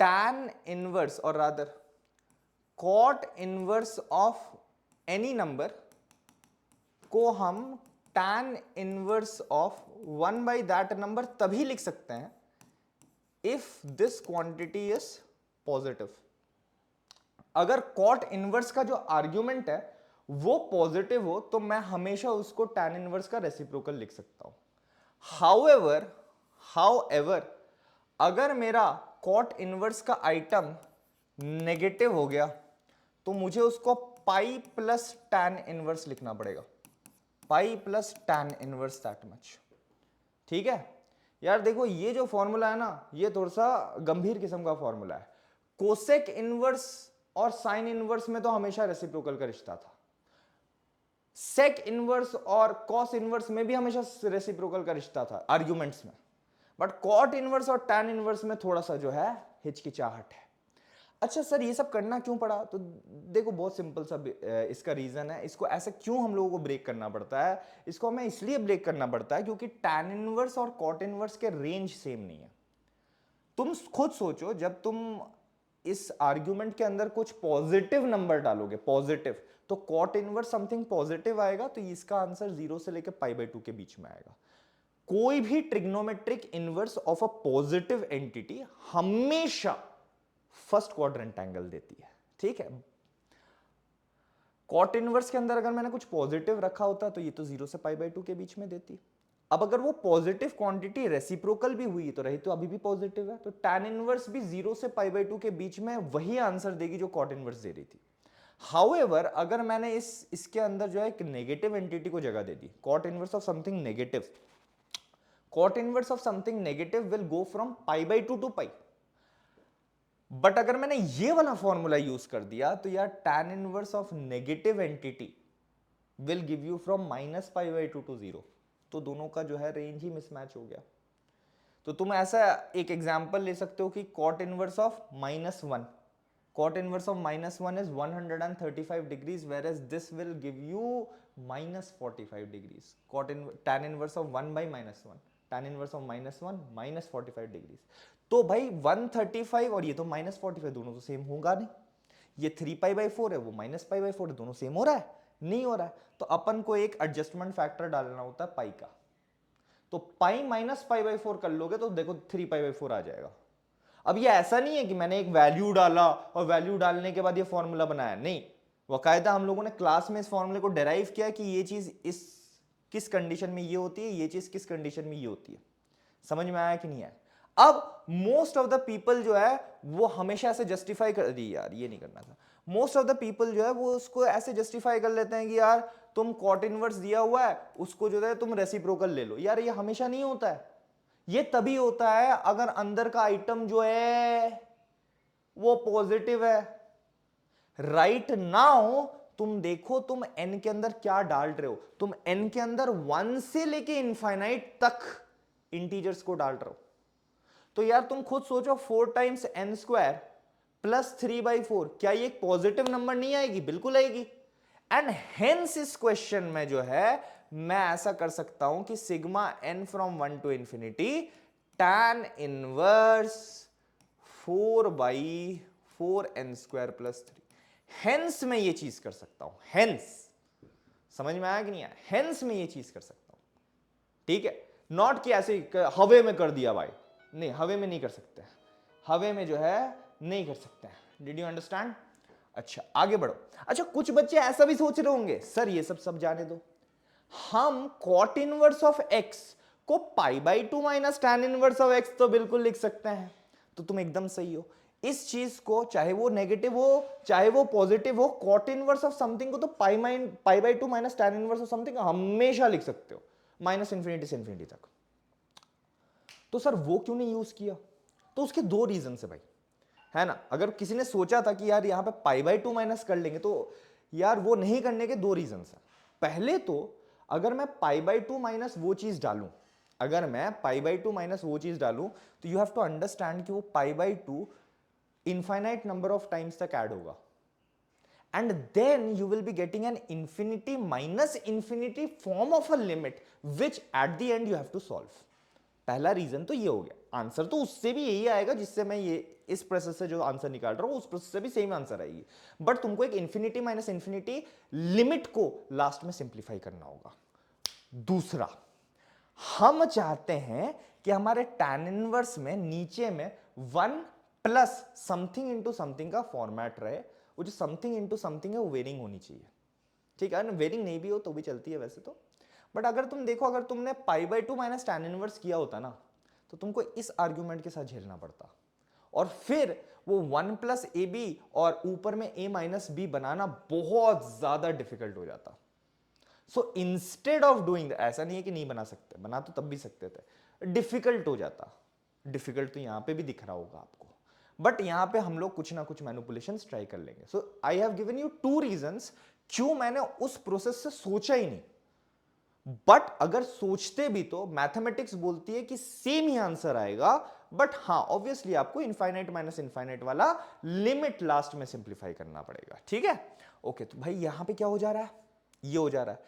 tan इनवर्स और rather cot inverse of any number को हम tan inverse of 1 by that number तभी लिख सकते हैं if this quantity is positive. अगर cot इनवर्स का जो आर्ग्यूमेंट है वो पॉजिटिव हो तो मैं हमेशा उसको tan इनवर्स का रेसिप्रोकल लिख सकता हूं। हाउएवर अगर मेरा कॉट इनवर्स का आइटम नेगेटिव हो गया तो मुझे उसको पाई प्लस टैन इनवर्स लिखना पड़ेगा, pi plus tan inverse that much. ठीक है यार, देखो ये जो फॉर्मूला है ना ये थोड़ा सा गंभीर किस्म का फॉर्मूला है। कोसेक इनवर्स और साइन इनवर्स में तो हमेशा रेसिप्रोकल का रिश्ता था, सेक इनवर्स और कॉस इनवर्स में भी हमेशा रेसिप्रोकल का रिश्ता था आर्ग्यूमेंट्स में, बट कॉट इनवर्स और टैन इनवर्स में थोड़ा सा जो है हिचकिचाहट है। अच्छा सर ये सब करना क्यों पड़ा? तो देखो बहुत सिंपल सा इसका रीजन है। इसको ऐसे क्यों हम लोगों को ब्रेक करना पड़ता है? इसको हमें इसलिए ब्रेक करना पड़ता है क्योंकि टैन इनवर्स और कॉट इनवर्स के रेंज सेम नहीं है। तुम खुद सोचो, जब तुम इस आर्ग्यूमेंट के अंदर कुछ पॉजिटिव नंबर डालोगे, पॉजिटिव, तो कॉट इनवर्स समथिंग पॉजिटिव आएगा, तो इसका आंसर 0 से लेकर π/2 के बीच में आएगा। कोई भी trigonometric inverse of a positive entity हमेशा फर्स्ट क्वाड्रेंट एंगल देती है। ठीक है, कॉट इनवर्स के अंदर अगर मैंने कुछ पॉजिटिव रखा होता तो ये तो 0 से π/2 के बीच में देती। अब अगर वो पॉजिटिव क्वांटिटी रेसिप्रोकल भी हुई तो रही तो अभी भी पॉजिटिव है, तो टैन इनवर्स भी 0 से π/2 के बीच में वही आंसर देगी जो कॉट इनवर्स दे रही थी। हाउएवर अगर मैंने इसके अंदर जो है एक नेगेटिव एंटिटी को जगह दे दी, cot inverse of something negative, cot inverse of something negative will go from π/2 to π। But अगर मैंने ये वाला फॉर्मूला यूज कर दिया तो यार tan inverse of negative entity will give you from -π/2 to 0, तो दोनों का जो है रेंज ही मिसमैच हो गया। तो तुम ऐसा एक एग्जांपल ले सकते हो कि cot inverse of -1, cot inverse of -1 is 135 degrees, whereas this will give you -45 degrees। tan inverse of 1 by -1, tan inverse of -1 -45 degrees। तो भाई 135 और ये तो -45 दोनों तो सेम होगा नहीं, ये 3π/4 है वो -π/4 है, दोनों सेम हो रहा है? नहीं हो रहा है। तो अपन को एक एडजस्टमेंट फैक्टर डालना होता है पाई का, तो पाई -π/4 कर लोगे तो देखो 3π/4 आ जाएगा। अब ये ऐसा नहीं है कि मैंने एक वैल्यू डाला और वैल्यू डालने के बाद ये फॉर्मूला बनाया, नहीं, बाकायदा हम लोगों ने क्लास में इस फॉर्मूले को डेराइव किया कि ये चीज इस किस कंडीशन में ये होती है, ये चीज किस कंडीशन में ये होती है। समझ में आया कि नहीं आया? अब मोस्ट ऑफ द पीपल जो है वो हमेशा ऐसे जस्टिफाई कर दी, यार ये नहीं करना था। मोस्ट ऑफ द पीपल जो है वो उसको ऐसे जस्टिफाई कर लेते हैं कि यार तुम कॉट इनवर्स दिया हुआ है उसको जो है तुम रेसिप्रोकल ले लो। यार ये हमेशा नहीं होता है, ये तभी होता है अगर अंदर का आइटम जो है वो पॉजिटिव है। राइट नाउ तुम देखो तुम n के अंदर क्या डाल रहे हो, तुम n के अंदर 1 से लेके इनफाइनाइट तक इंटीजर्स को डाल रहे हो। तो यार तुम खुद सोचो 4 टाइम्स n स्क्वायर प्लस 3/4, क्या ये एक पॉजिटिव नंबर नहीं आएगी? बिल्कुल आएगी। एंड हेंस इस क्वेश्चन में जो है मैं ऐसा कर सकता हूं कि sigma n from 1 to infinity tan inverse 4/4n² + 3। Hence मैं ये चीज कर सकता हूं, हेंस, समझ में आया कि नहीं आया? हेंस मैं ये चीज कर सकता हूं, ठीक है। नॉट कि ऐसे हवे में कर दिया भाई, नहीं, हवे में नहीं कर सकते, हवे में जो है नहीं कर सकते हैं। Did you understand? अच्छा आगे बढ़ो। अच्छा कुछ बच्चे ऐसा भी सोच रहे होंगे, सर ये सब जाने दो, हम cot इनवर्स ऑफ x को π/2 minus tan inverse of x तो बिल्कुल लिख सकते हैं। तो तुम एकदम सही हो। इस चीज को चाहे वो नेगेटिव हो चाहे वो पॉजिटिव हो, cot इनवर्स ऑफ समथिंग को तो π/2 minus tan inverse of something हमेशा लिख सकते हो, माइनस इंफिनिटी से इंफिनिटी तक। तो सर वो क्यों नहीं यूज किया? तो उसके दो रीजन है भाई, है ना। अगर किसी ने सोचा था कि यार यहां पे π/2 माइनस कर लेंगे, तो यार वो नहीं करने के दो रीजन है। पहले तो अगर मैं π/2 माइनस वो चीज डालूं, अगर मैं π/2 माइनस वो चीज डालूं, तो यू हैव टू अंडरस्टैंड कि वो π/2 इनफाइनाइट नंबर ऑफ टाइम्स तक ऐड होगा, and then you will be getting an infinity minus infinity form of a limit which at the end you have to solve। पहला reason तो ये हो गया। Answer तो उससे भी यही आएगा जिससे मैं ये इस प्रोसेस से जो आंसर निकाल रहा हूं उस प्रोसेस से भी सेम आंसर आएगी, बट तुमको एक इंफिनिटी माइनस इंफिनिटी लिमिट को लास्ट में सिंप्लीफाई करना होगा। दूसरा, हम चाहते हैं कि हमारे tan इनवर्स में नीचे में 1 प्लस समथिंग इंटू समथिंग का फॉर्मेट रहे। वो जो समथिंग इंटू समथिंग है वो वेरिंग होनी चाहिए, ठीक है। वेरिंग नहीं भी हो तो भी चलती है वैसे तो, बट अगर तुम देखो, अगर तुमने π/2 माइनस tan इनवर्स किया होता ना, तो तुमको इस आर्ग्यूमेंट के साथ झेलना पड़ता, और फिर वो 1 प्लस ए बी और ऊपर में a माइनस बी बनाना बहुत ज्यादा डिफिकल्ट हो जाता। सो इंस्टेड ऑफ डूइंग, ऐसा नहीं है कि नहीं बना सकते, बना तो तब भी सकते थे, डिफिकल्ट हो जाता। डिफिकल्ट तो यहां पे भी दिख रहा होगा आपको, बट यहां पे हम लोग कुछ ना कुछ मैनिपुलेशन ट्राई कर लेंगे। So I have given you 2 reasons क्यों मैंने उस प्रोसेस से सोचा ही नहीं। बट अगर सोचते भी तो मैथमेटिक्स बोलती है कि सेम ही आंसर आएगा, बट हां ऑब्वियसली आपको इनफाइनाइट माइनस इनफाइनाइट वाला लिमिट लास्ट में सिंप्लीफाई करना पड़ेगा, ठीक है। ओके, तो भाई यहां पे क्या हो जा रहा है, ये हो जा रहा है।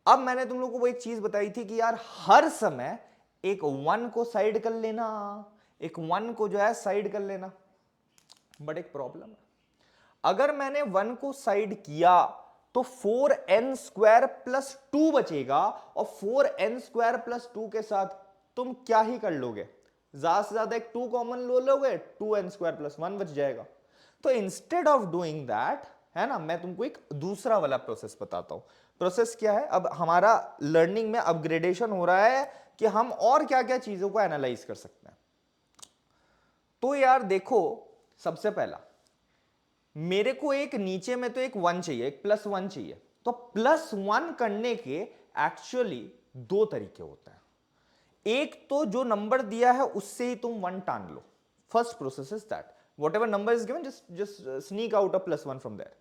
अब मैंने तुम लोगों को वो एक चीज बताई थी कि यार हर समय एक 1 को साइड कर लेना, एक 1 को जो है साइड कर लेना, बट एक प्रॉब्लम है। अगर मैंने 1 को साइड किया तो 4n² + 2 बचेगा, और 4n² + 2 के साथ तुम क्या ही कर लोगे, ज्यादा से ज्यादा एक 2 कॉमन लो लोगे, 2n² + 1 बच जाएगा। तो इंस्टेड ऑफ डूइंग दैट, है ना, मैं तुमको एक दूसरा वाला प्रोसेस बताता हूं। प्रोसेस क्या है, अब हमारा लर्निंग में अपग्रेडेशन हो रहा है कि हम और क्या क्या चीजों को एनालाइज कर सकते हैं। तो यार देखो, सबसे पहला मेरे को एक नीचे में तो एक 1 चाहिए, एक +1 चाहिए। तो +1 करने के एक्चुअली 2 तरीके होते हैं। एक तो जो नंबर दिया है उससे ही तुम 1 टान लो। First process is that whatever number is given just sneak out a +1 from there,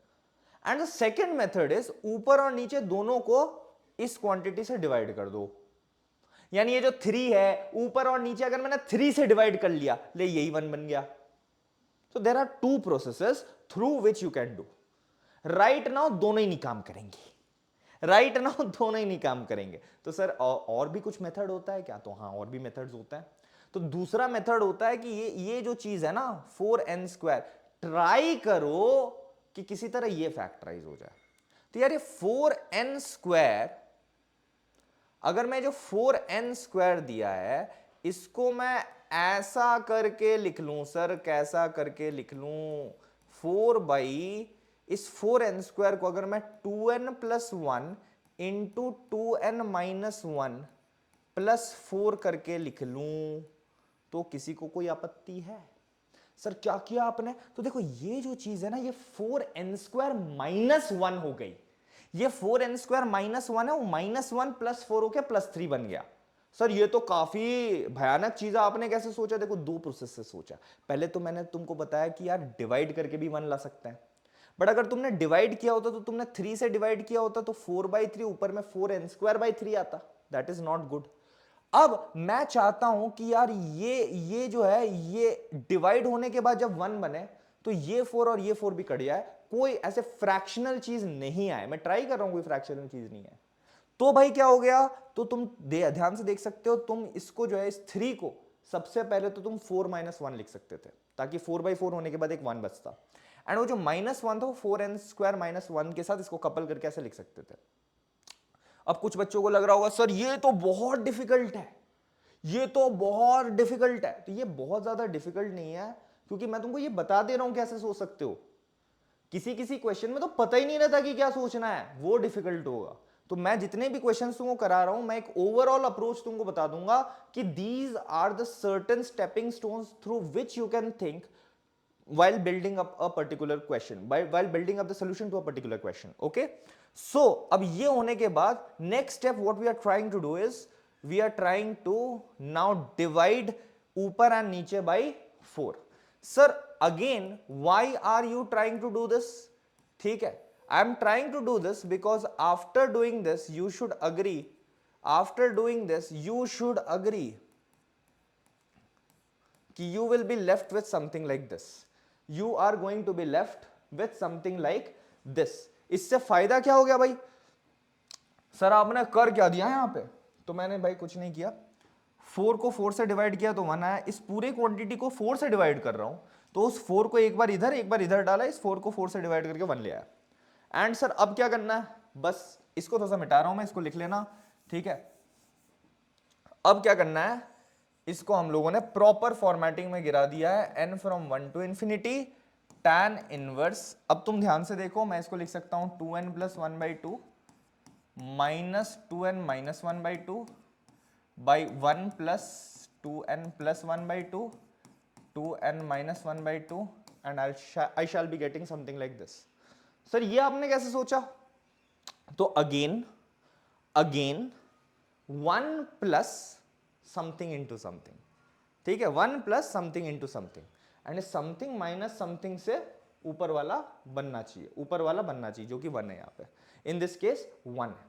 and the second method is ऊपर और नीचे दोनों को इस क्वांटिटी से डिवाइड कर दो। यानी ये जो 3 है, ऊपर और नीचे अगर मैंने 3 से डिवाइड कर लिया, ले यही 1 बन गया। So there are 2 processes through which you can do. Right now दोनों ही नहीं काम करेंगे, राइट नाउ दोनों ही नहीं काम करेंगे। तो सर और भी कुछ मेथड होता है क्या? तो हाँ, और भी मेथड्स होता है। तो दूसरा मेथड होता है कि ये जो चीज है ना 4n², ट्राई करो कि किसी तरह ये फैक्टराइज हो जाए। तो यार ये 4n², अगर मैं जो 4n² दिया है इसको मैं ऐसा करके लिख लूं, सर कैसा करके लिख लूं, 4 इस 4n² को अगर मैं 2n + 1 इंटू 2n - 1 + 4 करके लिख लूं, तो किसी को कोई आपत्ति है? सर क्या किया आपने? तो देखो ये जो चीज है ना, ये 4n² - 1 हो गई। ये 4n² - 1 है, वो -1 + 4 होके +3 बन गया। सर ये तो काफी भयानक चीज है, आपने कैसे सोचा? देखो 2 प्रोसेस से सोचा। पहले तो मैंने तुमको बताया कि यार डिवाइड करके भी 1 ला सकते हैं, बट अगर तुमने डिवाइड किया होता तो तुमने 3 से डिवाइड किया होता तो 4/3 ऊपर में 4n²/3 आता। That is not good. अब मैं चाहता हूं कि यार ये जो है ये डिवाइड होने के बाद जब 1 बने तो ये 4 और ये 4 भी कट जाए, कोई ऐसे फ्रैक्शनल चीज नहीं आए। मैं ट्राई कर रहा हूं, कोई फ्रैक्शनल चीज नहीं है। तो भाई क्या हो गया? तो तुम ध्यान से देख सकते हो, तुम इसको जो है इस 3 को सबसे पहले तो तुम 4 - 1 लिख सकते थे, ताकि 4/4 होने के बाद एक 1 बचता। एंड वो जो -1 था वो 4n² - 1 के साथ इसको कपल करके ऐसे लिख सकते थे। अब कुछ बच्चों को लग रहा होगा सर ये तो बहुत डिफिकल्ट है, ये तो बहुत डिफिकल्ट है। तो ये बहुत ज्यादा डिफिकल्ट नहीं है, क्योंकि मैं तुमको ये बता दे रहा हूं कैसे सोच सकते हो। किसी किसी क्वेश्चन में तो पता ही नहीं रहता कि क्या सोचना है, वो डिफिकल्ट होगा। तो मैं जितने भी क्वेश्चंस तुमको करा रहा हूं, मैं एक ओवरऑल अप्रोच तुमको बता दूंगा कि these are the certain stepping stones through which you can think while building up a particular question, while building up the solution to a particular question. Okay, so अब ये होने के बाद next step what we are trying to do is we are trying to now divide ऊपर and नीचे by 4. Sir, again why are you trying to do this? ठीक है, I am trying to do this because after doing this you should agree, after doing this you should agree कि you will be left with something like this. You are going to be left with something like this. इससे फायदा क्या हो गया भाई? Sir आपने कर क्या दिया यहां पे? तो मैंने भाई कुछ नहीं किया, 4 को 4 से डिवाइड किया तो 1 आया। इस पूरे क्वांटिटी को 4 से डिवाइड कर रहा हूं, तो उस 4 को एक बार इधर डाला, इस 4 को 4 से डिवाइड करके 1 ले आया। एंड सर अब क्या करना है? बस इसको थोड़ा सा मिटा रहा हूं मैं, इसको लिख लेना, ठीक है। अब क्या करना है, इसको हम लोगों ने प्रॉपर फॉर्मेटिंग में गिरा दिया है, n from 1 to infinity tan inverse. अब तुम ध्यान से देखो, मैं इसको लिख सकता हूं 2n + 1/2 minus 2n - 1/2 by 1 + 2n + 1/2 2n - 1/2 and I shall be getting something like this. Sir ये आपने कैसे सोचा? तो again 1 plus something into something, ठीक है, 1 plus something into something, and something minus something से ऊपर वाला बनना चाहिए, ऊपर वाला बनना चाहिए जो कि 1 है यहाँ पे, इन दिस केस 1 है,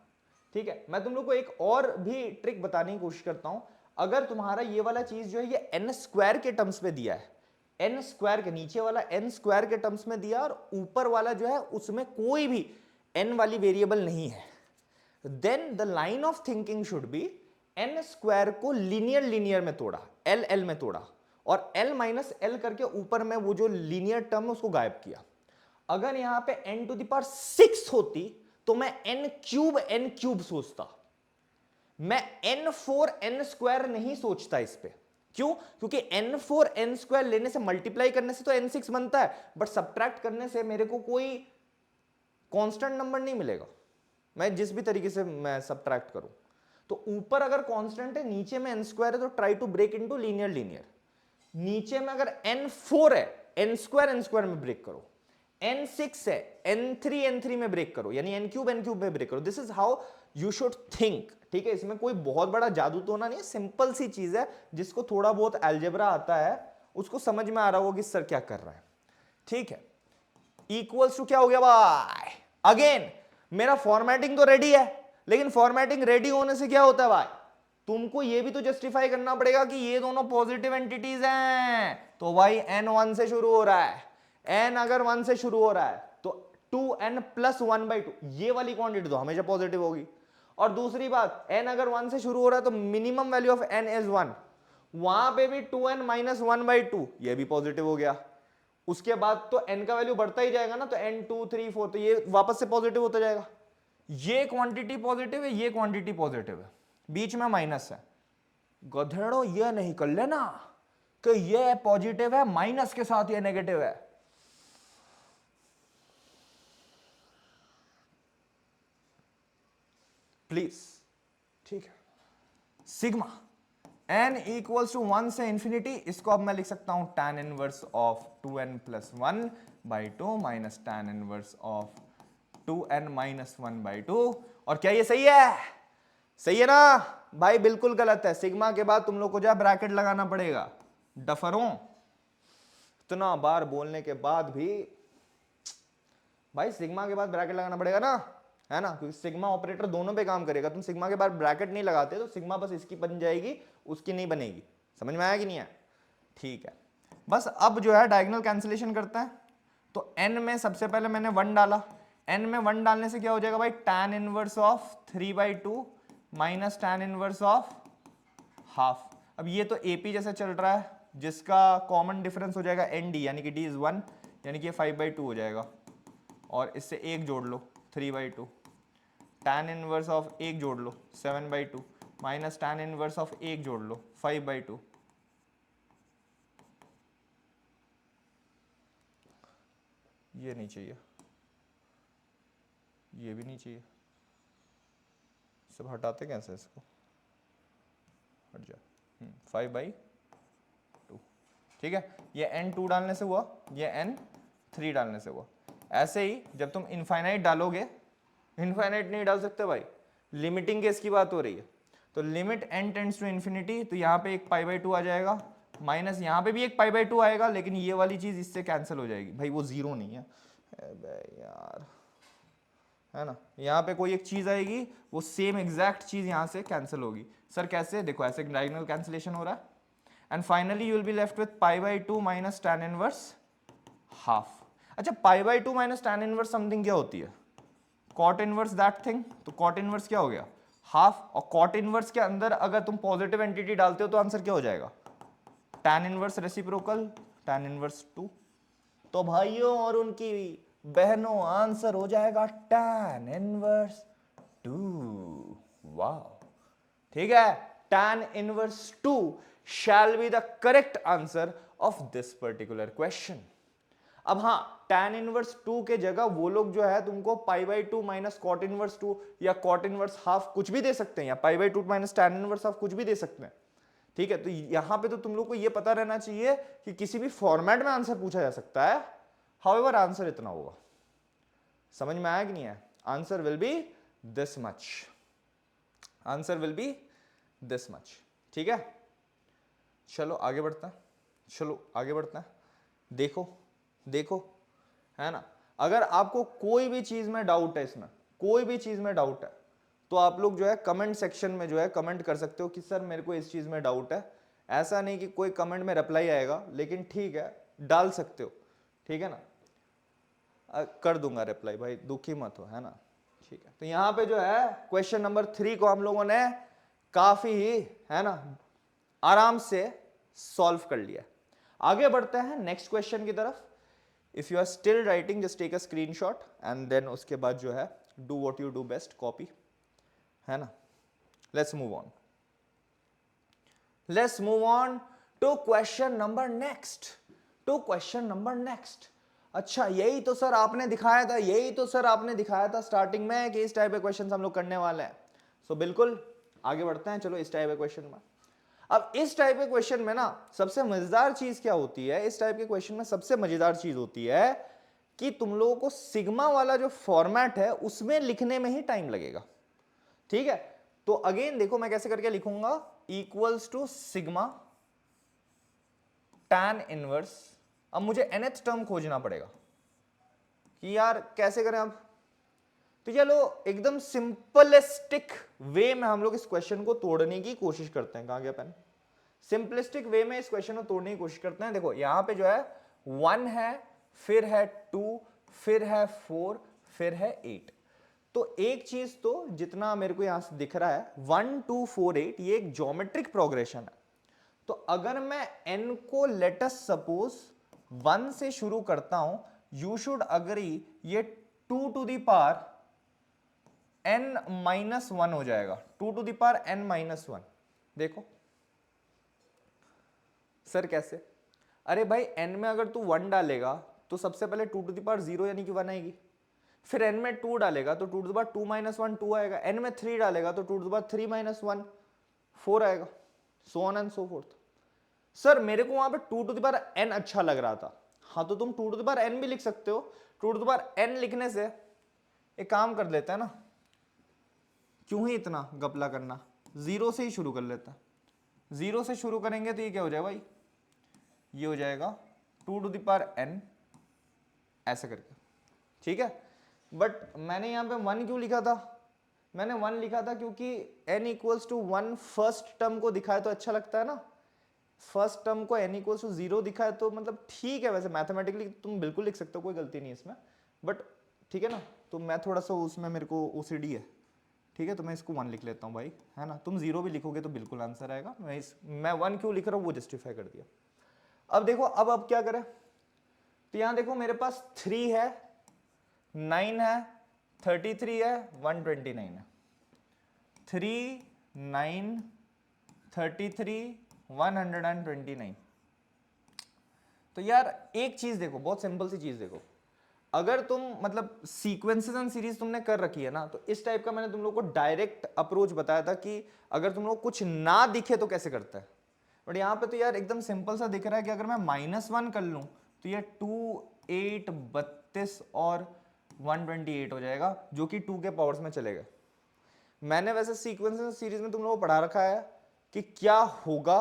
ठीक है। मैं तुम लोग को एक और भी ट्रिक बताने की कोशिश करता हूं। अगर तुम्हारा ये वाला चीज जो है ये n² के टर्म्स में दिया है, n² के नीचे वाला n² के टर्म्स में दिया, और ऊपर वाला जो है उसमें कोई भी n वाली वेरिएबल नहीं है, then the line of thinking should be n² को लीनियर में तोड़ा, l में तोड़ा, और l - l करके ऊपर में वो जो लीनियर टर्म है उसको गायब किया। अगर यहां पे n⁶ होती तो मैं n³ सोचता, मैं n⁴ नहीं सोचता इस पे। क्यों? क्योंकि n⁴ लेने से, मल्टीप्लाई करने से तो n6 बनता है, बट सब्ट्रैक्ट करने से मेरे को कोई कांस्टेंट नंबर नहीं मिलेगा, मैं जिस भी तरीके से मैं सब्ट्रैक्ट करूं। तो ऊपर अगर कांस्टेंट है, नीचे में n² है, तो try to break into linear. नीचे में अगर n4 है, n² में ब्रेक करो, n6 है, n3 में ब्रेक करो, यानी n³ में ब्रेक करो। This is how you should think, ठीक है। इसमें कोई बहुत बड़ा जादू तो होना नहीं, सिंपल सी चीज है, जिसको थोड़ा बहुत अलजेब्रा आता है उसको समझ में आ रहा होगा कि सर क्या कर रहा है, ठीक है। इक्वल्स टू क्या हो गया भाई? अगेन मेरा फॉर्मेटिंग तो रेडी है, लेकिन फॉर्मेटिंग रेडी होने से क्या होता है भाई? तुमको ये भी तो जस्टिफाई करना पड़ेगा कि ये दोनों पॉजिटिव एंटिटीज हैं। तो भाई n 1 से शुरू हो रहा है, n अगर 1 से शुरू हो रहा है तो 2n + 1/2 ये वाली क्वांटिटी तो हमेशा पॉजिटिव होगी। और दूसरी बात, n अगर 1 से शुरू हो रहा है तो minimum value of n is 1, वहां पे भी 2n - 1/2 ये भी पॉजिटिव हो गया। उसके बाद तो n का वैल्यू बढ़ता ही जाएगा ना, तो n 2 3 4 तो ये वापस से पॉजिटिव होता जाएगा। ये क्वांटिटी पॉजिटिव है, ये क्वांटिटी पॉजिटिव है, बीच में माइनस है। गधेड़ो ये नहीं कर लेना कि ये पॉजिटिव है माइनस के साथ ये नेगेटिव है। प्लीज, ठीक है। सिग्मा n = 1 से इंफिनिटी, इसको अब मैं लिख सकता हूं tan inverse of 2n + 1/2 minus tan inverse of 2n - 1/2। और क्या ये सही है? सही है ना भाई? बिल्कुल गलत है। सिग्मा के बाद तुम लोग को जो ब्रैकेट लगाना पड़ेगा। डफरों, इतना बार बोलने के बाद भी भाई सिग्मा के बाद ब्रैकेट लगाना पड़ेगा ना, है ना, क्योंकि सिग्मा ऑपरेटर दोनों पे काम करेगा। तुम सिग्मा के बाद ब्रैकेट नहीं लगाते तो सिग्मा बस इसकी बन जाएगी, उसकी नहीं बनेगी। समझ में आया कि नहीं है? ठीक है। बस अब जो है डायगोनल कैंसिलेशन करता है। तो n में सबसे पहले मैंने 1 डाला, n में 1 डालने से क्या हो जाएगा भाई? tan inverse of 3/2 minus tan inverse of half. अब ये तो AP जैसे चल रहा है, जिसका कॉमन डिफरेंस हो जाएगा एन डी, यानी कि डी इज 1, यानी कि 5/2 हो जाएगा। और इससे एक जोड़ लो 3/2, tan इनवर्स ऑफ एक जोड़ लो 7/2 माइनस tan इनवर्स ऑफ एक जोड़ लो 5/2। ये नहीं चाहिए, ये भी नहीं चाहिए, सब हटाते कैसे इसको, हट जा 5/2, ठीक है। ये n2 डालने से हुआ, ये n3 डालने से हुआ। ऐसे ही जब तुम इनफाइनाइट डालोगे, इनफाइनाइट नहीं डाल सकते भाई, लिमिटिंग केस की बात हो रही है, तो limit n tends to infinity, तो यहाँ पे एक π/2 आ जाएगा, माइनस यहाँ पे भी एक π/2 आएगा, लेकिन ये वाली चीज इससे कैंसिल हो जाएगी भाई, वो जीरो नहीं है यार, है ना। यहाँ पे कोई एक चीज आएगी, वो सेम एग्जैक्ट चीज यहाँ से कैंसिल होगी। सर कैसे, देखो ऐसे डायगोनल कैंसिलेशन हो रहा है। And finally you will be left with π/2 minus tan inverse half. अच्छा, π/2 माइनस tan इनवर्स समथिंग क्या होती है, कॉट इनवर्स दैट थिंग, तो कॉट इनवर्स क्या हो गया, हाफ। और कॉट इनवर्स के अंदर अगर तुम पॉजिटिव एंटिटी डालते हो तो आंसर क्या हो जाएगा, tan inverse reciprocal tan inverse 2। तो भाइयों और उनकी बहनों, आंसर हो जाएगा tan इनवर्स 2। वाह, ठीक है, tan inverse 2 shall be the correct answer of this particular question. अब हाँ, tan इनवर्स 2 के जगह वो लोग जो है तुमको π/2 माइनस कॉट इनवर्स 2 या कॉट इनवर्स हाफ कुछ भी दे सकते हैं, या π/2 माइनस tan इनवर्स हाफ कुछ भी दे सकते हैं, ठीक है। तो यहां पे तो तुम लोग को ये पता रहना चाहिए कि किसी भी फॉर्मेट में आंसर पूछा जा सकता है, हाउएवर आंसर इतना होगा। समझ में आया कि नहीं है, answer will be this much, answer will be this much, ठीक है। चलो आगे बढ़ते हैं, चलो आगे बढ़ते हैं। देखो देखो, है ना, अगर आपको कोई भी चीज में डाउट है, इसमें कोई भी चीज में डाउट है, तो आप लोग जो है कमेंट सेक्शन में जो है कमेंट कर सकते हो कि सर मेरे को इस चीज में डाउट है। ऐसा नहीं कि कोई कमेंट में रिप्लाई आएगा, लेकिन ठीक है डाल सकते हो, ठीक है ना, कर दूंगा रिप्लाई भाई, दुखी मत हो, है ना, ठीक है। तो यहाँ पे जो है क्वेश्चन नंबर 3 को हम लोगों ने काफी ही, है ना, आराम से सॉल्व कर लिया। आगे बढ़ते हैं नेक्स्ट क्वेश्चन की तरफ। If you are still writing, just take a screenshot and then उसके बाद जो है do what you do best, copy, है ना। Let's move on, let's move on to question number next, to question number next. अच्छा, यही तो sir आपने दिखाया था, यही तो सर आपने दिखाया था स्टार्टिंग में कि इस टाइप के क्वेश्चन हम लोग करने वाले हैं। सो बिल्कुल आगे बढ़ते हैं, चलो इस टाइप के क्वेश्चन में। अब इस टाइप के क्वेश्चन में ना सबसे मजेदार चीज क्या होती है, इस टाइप के क्वेश्चन में सबसे मजेदार चीज होती है कि तुम लोगों को सिग्मा वाला जो फॉर्मेट है उसमें लिखने में ही टाइम लगेगा, ठीक है। तो अगेन देखो मैं कैसे करके लिखूंगा, equals to sigma tan inverse. अब मुझे nth टर्म खोजना पड़ेगा कि यार कैसे करें अब, तो चलो एकदम सिंपलिस्टिक वे में हम लोग इस क्वेश्चन को तोड़ने की कोशिश करते हैं। कहां गया पेन, सिंपलिस्टिक वे में इस क्वेश्चन को तोड़ने की कोशिश करते हैं। देखो यहां पे जो है 1 है, फिर है 2, फिर है 4, फिर है 8। तो एक चीज तो जितना मेरे को यहां से दिख रहा है 1 2 4 8, ये एक ज्योमेट्रिक प्रोग्रेशन है। तो अगर मैं n को लेटस सपोज 1 से शुरू करता हूं, यू शुड अग्री ये 2 टू दी पावर n-1 हो जाएगा, 2 टू दी पावर n-1। देखो सर कैसे, अरे भाई n में अगर तू 1 डालेगा तो सबसे पहले 2 टू दी पावर 0 यानी कि 1 आएगी, फिर n में 2 डालेगा तो 2 टू द पावर 2 माइनस 1 2 आएगा, n में 3 डालेगा तो 2 टू द पावर 3 माइनस 1 4 आएगा, so on and so fourth. Sir मेरे को वहां पे 2 टू द पावर n अच्छा लग रहा था, हाँ तो तुम 2 टू द पावर n भी लिख सकते हो। 2 टू द पावर n लिखने से एक काम कर लेते हैं ना, क्यों ही इतना गपला करना, 0 से ही शुरू कर लेते हैं। 0 से शुरू करेंगे तो ये क्या हो जाएगा भाई, ये हो जाएगा 2 टू द पावर n ऐसे करके, ठीक है। बट मैंने यहां पे 1 क्यों लिखा था, मैंने 1 लिखा था क्योंकि n equals to 1 first term को दिखाए तो अच्छा लगता है ना, फर्स्ट टर्म को n इक्वल्स टू 0 दिखाए तो मतलब ठीक है, वैसे मैथमेटिकली तुम बिल्कुल लिख सकते हो, कोई गलती नहीं इसमें, बट ठीक है ना। तो मैं थोड़ा सा उसमें मेरे को ओसीडी है, ठीक है, तो मैं इसको 1 लिख लेता हूँ भाई, है ना। तुम 0 भी लिखोगे तो बिल्कुल आंसर आएगा। मैं 1 क्यों लिख रहा हूँ वो जस्टिफाई कर दिया। अब देखो अब क्या करें, तो यहां देखो मेरे पास 3 है, 9 है, 33 है, 129 है। 3, 9, 33, 129। तो यार एक चीज देखो, बहुत सिंपल सी चीज देखो, अगर तुम मतलब सीक्वेंसेस एंड सीरीज तुमने कर रखी है ना, तो इस टाइप का मैंने तुम लोग को डायरेक्ट अप्रोच बताया था कि अगर तुम लोग कुछ ना दिखे तो कैसे करता है। बट यहाँ पे तो यार एकदम सिंपल सा दिख रहा है कि अगर मैं -1 कर लूं तो ये 2, 8, 32 और 128 हो जाएगा, जो कि 2 के पावर्स में चलेगा। मैंने वैसे सीक्वेंस सीरीज में तुम लोगों को पढ़ा रखा है कि क्या होगा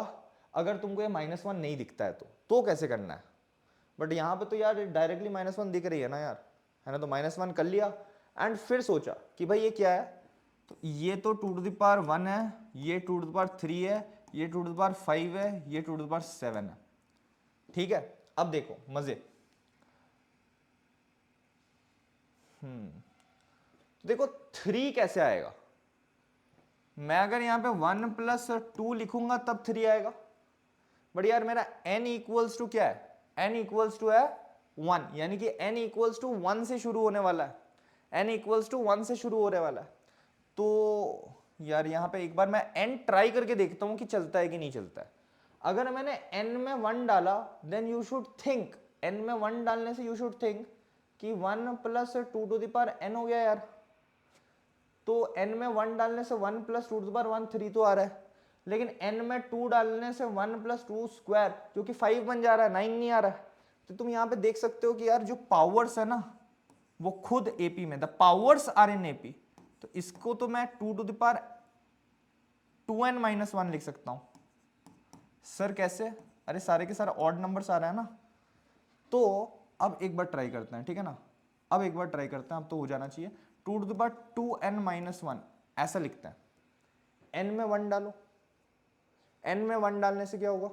अगर तुमको ये -1 नहीं दिखता है तो कैसे करना है। बट यहाँ पे तो यार डायरेक्टली -1 दिख रही है ना यार, है ना, तो -1 कर लिया एंड फिर सोचा कि भाई ये क्या है, तो ये तो 2⁻1 है, ये 2⁻3 है, ये 2⁻5 है, ये 2⁻7 है। ठीक है, अब देखो मजे, तो देखो 3 कैसे आएगा, मैं अगर यहां पे 1 + 2 लिखूंगा तब 3 आएगा। बट यार मेरा n इक्वल्स टू क्या है, n इक्वल्स टू है 1, यानी कि n इक्वल्स टू 1 से शुरू होने वाला है, n इक्वल्स टू 1 से शुरू होने वाला है। तो यार यहाँ पे एक बार मैं n ट्राई करके देखता हूँ कि चलता है कि नहीं चलता है। अगर मैंने n में 1 डाला then you should think, n में 1 डालने से यू शुड थिंक कि 1 + 2n हो गया यार। तो n में 1 डालने से 1 + 2⁻1 3 तो आ रहा है, लेकिन n में 2 डालने से 1 + 2 स्क्वायर जो कि 5 बन जा रहा है, 9 नहीं आ रहा है। तो तुम यहाँ पे देख सकते हो कि यार जो पावर्स है ना वो खुद एपी में, the powers are in AP. तो इसको तो मैं 2n-1 लिख सकता हूं। सर कैसे, अरे सारे के सारे ऑड नंबर्स आ रहा है ना। तो अब एक बार ट्राई करते हैं, ठीक है ना, अब एक बार ट्राई करते हैं, अब तो हो जाना चाहिए। 2n-1 ऐसा लिखते हैं, n में 1 डालो, n में 1 डालने से क्या होगा,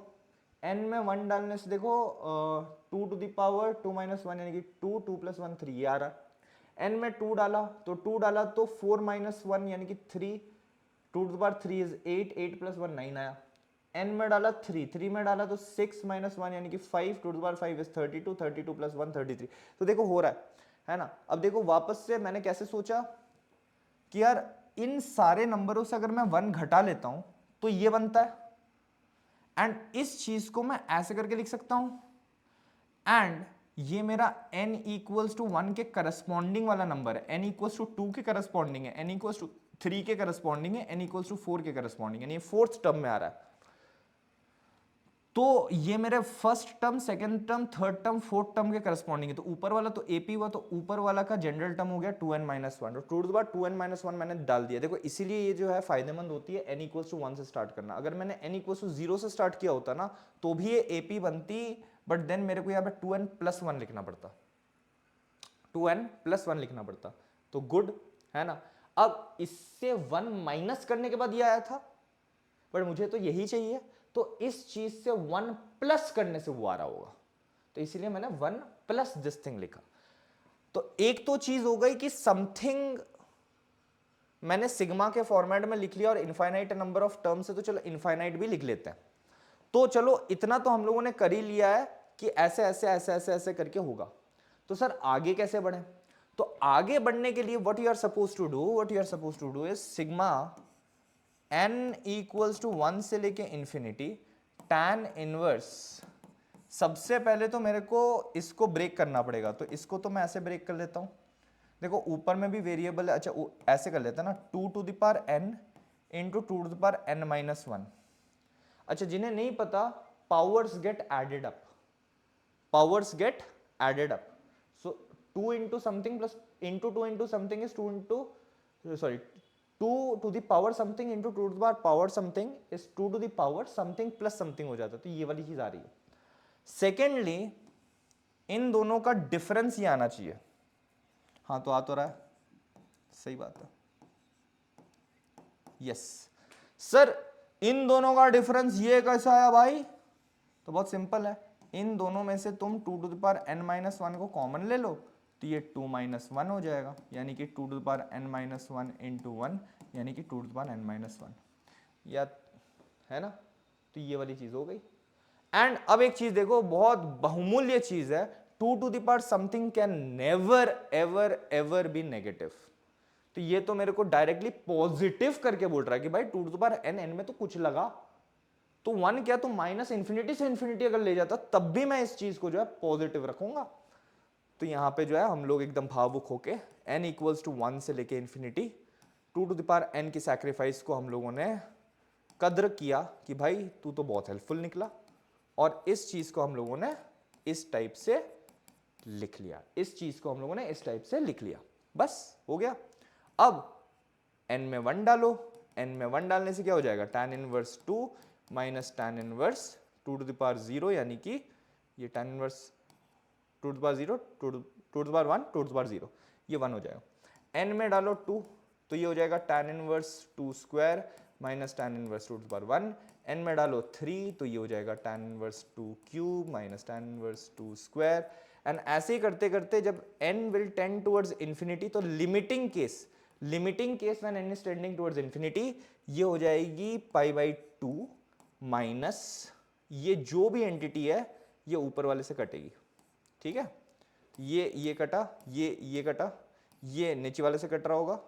n में 1 डालने से देखो 2⁻2 - 1 यानी कि 2, 2 + 1 3 ये आ रहा है। n में 2 डाला तो 2 डाला तो 4 - 1 यानी कि 3, 2⁻3 इज 8, 8 + 1 9 आया। n में डाला 3, 3 में डाला तो 6 - 1 यानी कि 5, 2⁻5 इज 32, 32 + 1 33। तो देखो हो रहा है ना। अब देखो वापस से मैंने कैसे सोचा कि यार इन सारे नंबरों से अगर मैं 1 घटा लेता हूं तो ये बनता है, एंड इस चीज को मैं ऐसे करके लिख सकता हूं, एंड ये मेरा n इक्वल्स टू 1 के करस्पॉन्डिंग वाला नंबर है, n इक्वल्स टू 2 के करस्पॉन्डिंग है, n इक्वल्स टू 3 के करस्पॉन्डिंग है, n इक्वल्स टू 4 के करस्पॉन्डिंग है, ये फोर्थ टर्म में आ रहा है। तो ये मेरे first term, second term, third term, fourth term के करस्पॉन्डिंग है। तो ऊपर वाला तो एपी हुआ, तो ऊपर वाला का जनरल टर्म हो गया 2n-1, तो 2n-1 मैंने डाल दिया। देखो इसीलिए ये जो है फायदेमंद होती है n इक्वल्स टू 1 से स्टार्ट करना। अगर मैंने n इक्वल्स टू 0 से स्टार्ट किया होता ना तो भी ये एपी बनती, बट देन मेरे को यहाँ पे 2n+1 लिखना पड़ता, 2n+1 लिखना पड़ता। तो गुड है ना। अब इससे 1 माइनस करने के बाद ये आया था, पर मुझे तो यही चाहिए, तो इस चीज से 1 प्लस करने से वो आ रहा होगा, तो इसीलिए मैंने 1 प्लस दिस थिंग लिखा। तो एक तो चीज हो गई कि समथिंग मैंने सिग्मा के फॉर्मेट में लिख लिया, और इनफाइनाइट नंबर ऑफ टर्म से तो चलो इनफाइनाइट भी लिख लेते हैं। तो चलो इतना तो हम लोगों ने कर ही लिया है कि ऐसे ऐसे ऐसे ऐसे ऐसे करके होगा। तो सर आगे कैसे बढ़े, तो आगे बढ़ने के लिए what you are suppose to do is sigma n equals to 1 से लेके इंफिनिटी tan इनवर्स। सबसे पहले तो मेरे को इसको ब्रेक करना पड़ेगा, तो इसको तो मैं ऐसे ब्रेक कर लेता हूं। देखो ऊपर में भी वेरिएबल है, अच्छा ऐसे कर लेते हैं ना, 2n इंटू 2n-1। अच्छा जिन्हें नहीं पता, powers get added up, powers get added up. So 2 into something plus into 2 into something is 2 into, sorry 2 to the power something into 2 to the power something is 2 to the power something plus something हो जाता है। तो ये वाली चीज आ रही है। Secondly इन दोनों का डिफरेंस ये आना चाहिए। हाँ तो आ तो रहा है, सही बात है, यस सर। इन दोनों का डिफरेंस ये कैसा आया भाई, तो बहुत सिंपल है, इन दोनों में से तुम 2n-1 को कॉमन ले लो, तो ये 2-1 हो जाएगा, यानी कि 2n-1 इंटू 1 यानी कि 2n-1, या है ना। तो ये वाली चीज हो गई। एंड अब एक चीज देखो, बहुत बहुमूल्य चीज है, 2 to the power something can never ever ever be negative. तो ये तो मेरे को डायरेक्टली पॉजिटिव करके बोल रहा है कि भाई 2 to the power N, N में तो कुछ लगा, तो 1 क्या, तो माइनस इंफिनिटी से इंफिनिटी अगर ले जाता तब भी मैं इस चीज को जो है पॉजिटिव रखूंगा। तो यहां पे जो है हम लोग एकदम भावुक होके n इक्वल्स टू 1 से लेके infinity 2 to the power n की सैक्रिफाइस को हम लोगों ने कद्र किया कि भाई तू तो बहुत हेल्पफुल निकला, और इस चीज को हम लोगों ने इस टाइप से लिख लिया, इस चीज को हम लोगों ने इस टाइप से लिख लिया, बस हो गया। अब n में 1 डालो, n में 1 डालने से क्या हो जाएगा, tan inverse 2 minus tan inverse 2 to the power 0, यानी कि ये tan inverse 2 to the power 0, 2 to the power 1, 2 to the power 0, ये 1 हो जाएगा। n में डालो 2, तो ये हो जाएगा tan inverse 2 square minus tan inverse 2 to the power 1। n में डालो 3, तो ये हो जाएगा tan inverse 2 cube minus tan inverse 2 square. And ऐसे ही करते करते जब n will tend towards infinity, तो limiting case when n is tending towards infinity, ये हो जाएगी पाई बाई 2 माइनस, ये जो भी एंटिटी है ये ऊपर वाले से कटेगी, ठीक है, ये कटा, ये कटा, ये नीचे वाले से कट रहा होगा,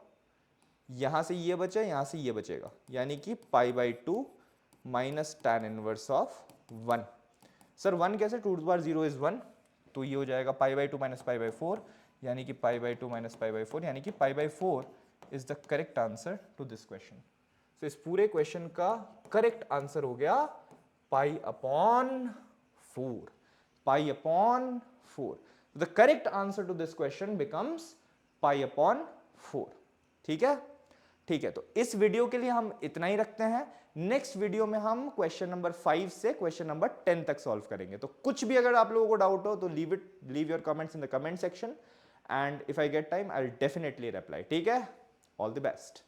यहां से ये बचा, यहां से ये बचेगा, यानी कि pi by 2 minus tan inverse of 1। Sir 1 कैसे, 2 टू द पावर 0 इज 1, तो ये हो जाएगा pi by 2 minus pi by 4, यानी कि pi by 2 minus pi by 4, यानी कि pi by 4 is the correct answer to this question. तो इस पूरे क्वेश्चन का करेक्ट आंसर हो गया pi upon 4, pi upon 4। The correct answer to this question becomes pi upon 4। ठीक है, ठीक है, तो इस वीडियो के लिए हम इतना ही रखते हैं। नेक्स्ट वीडियो में हम क्वेश्चन नंबर 5 से क्वेश्चन नंबर 10 तक सॉल्व करेंगे। तो कुछ भी अगर आप लोगों को डाउट हो तो leave your comments in the comment section, and if I get time I will definitely reply. ठीक है, ऑल द बेस्ट।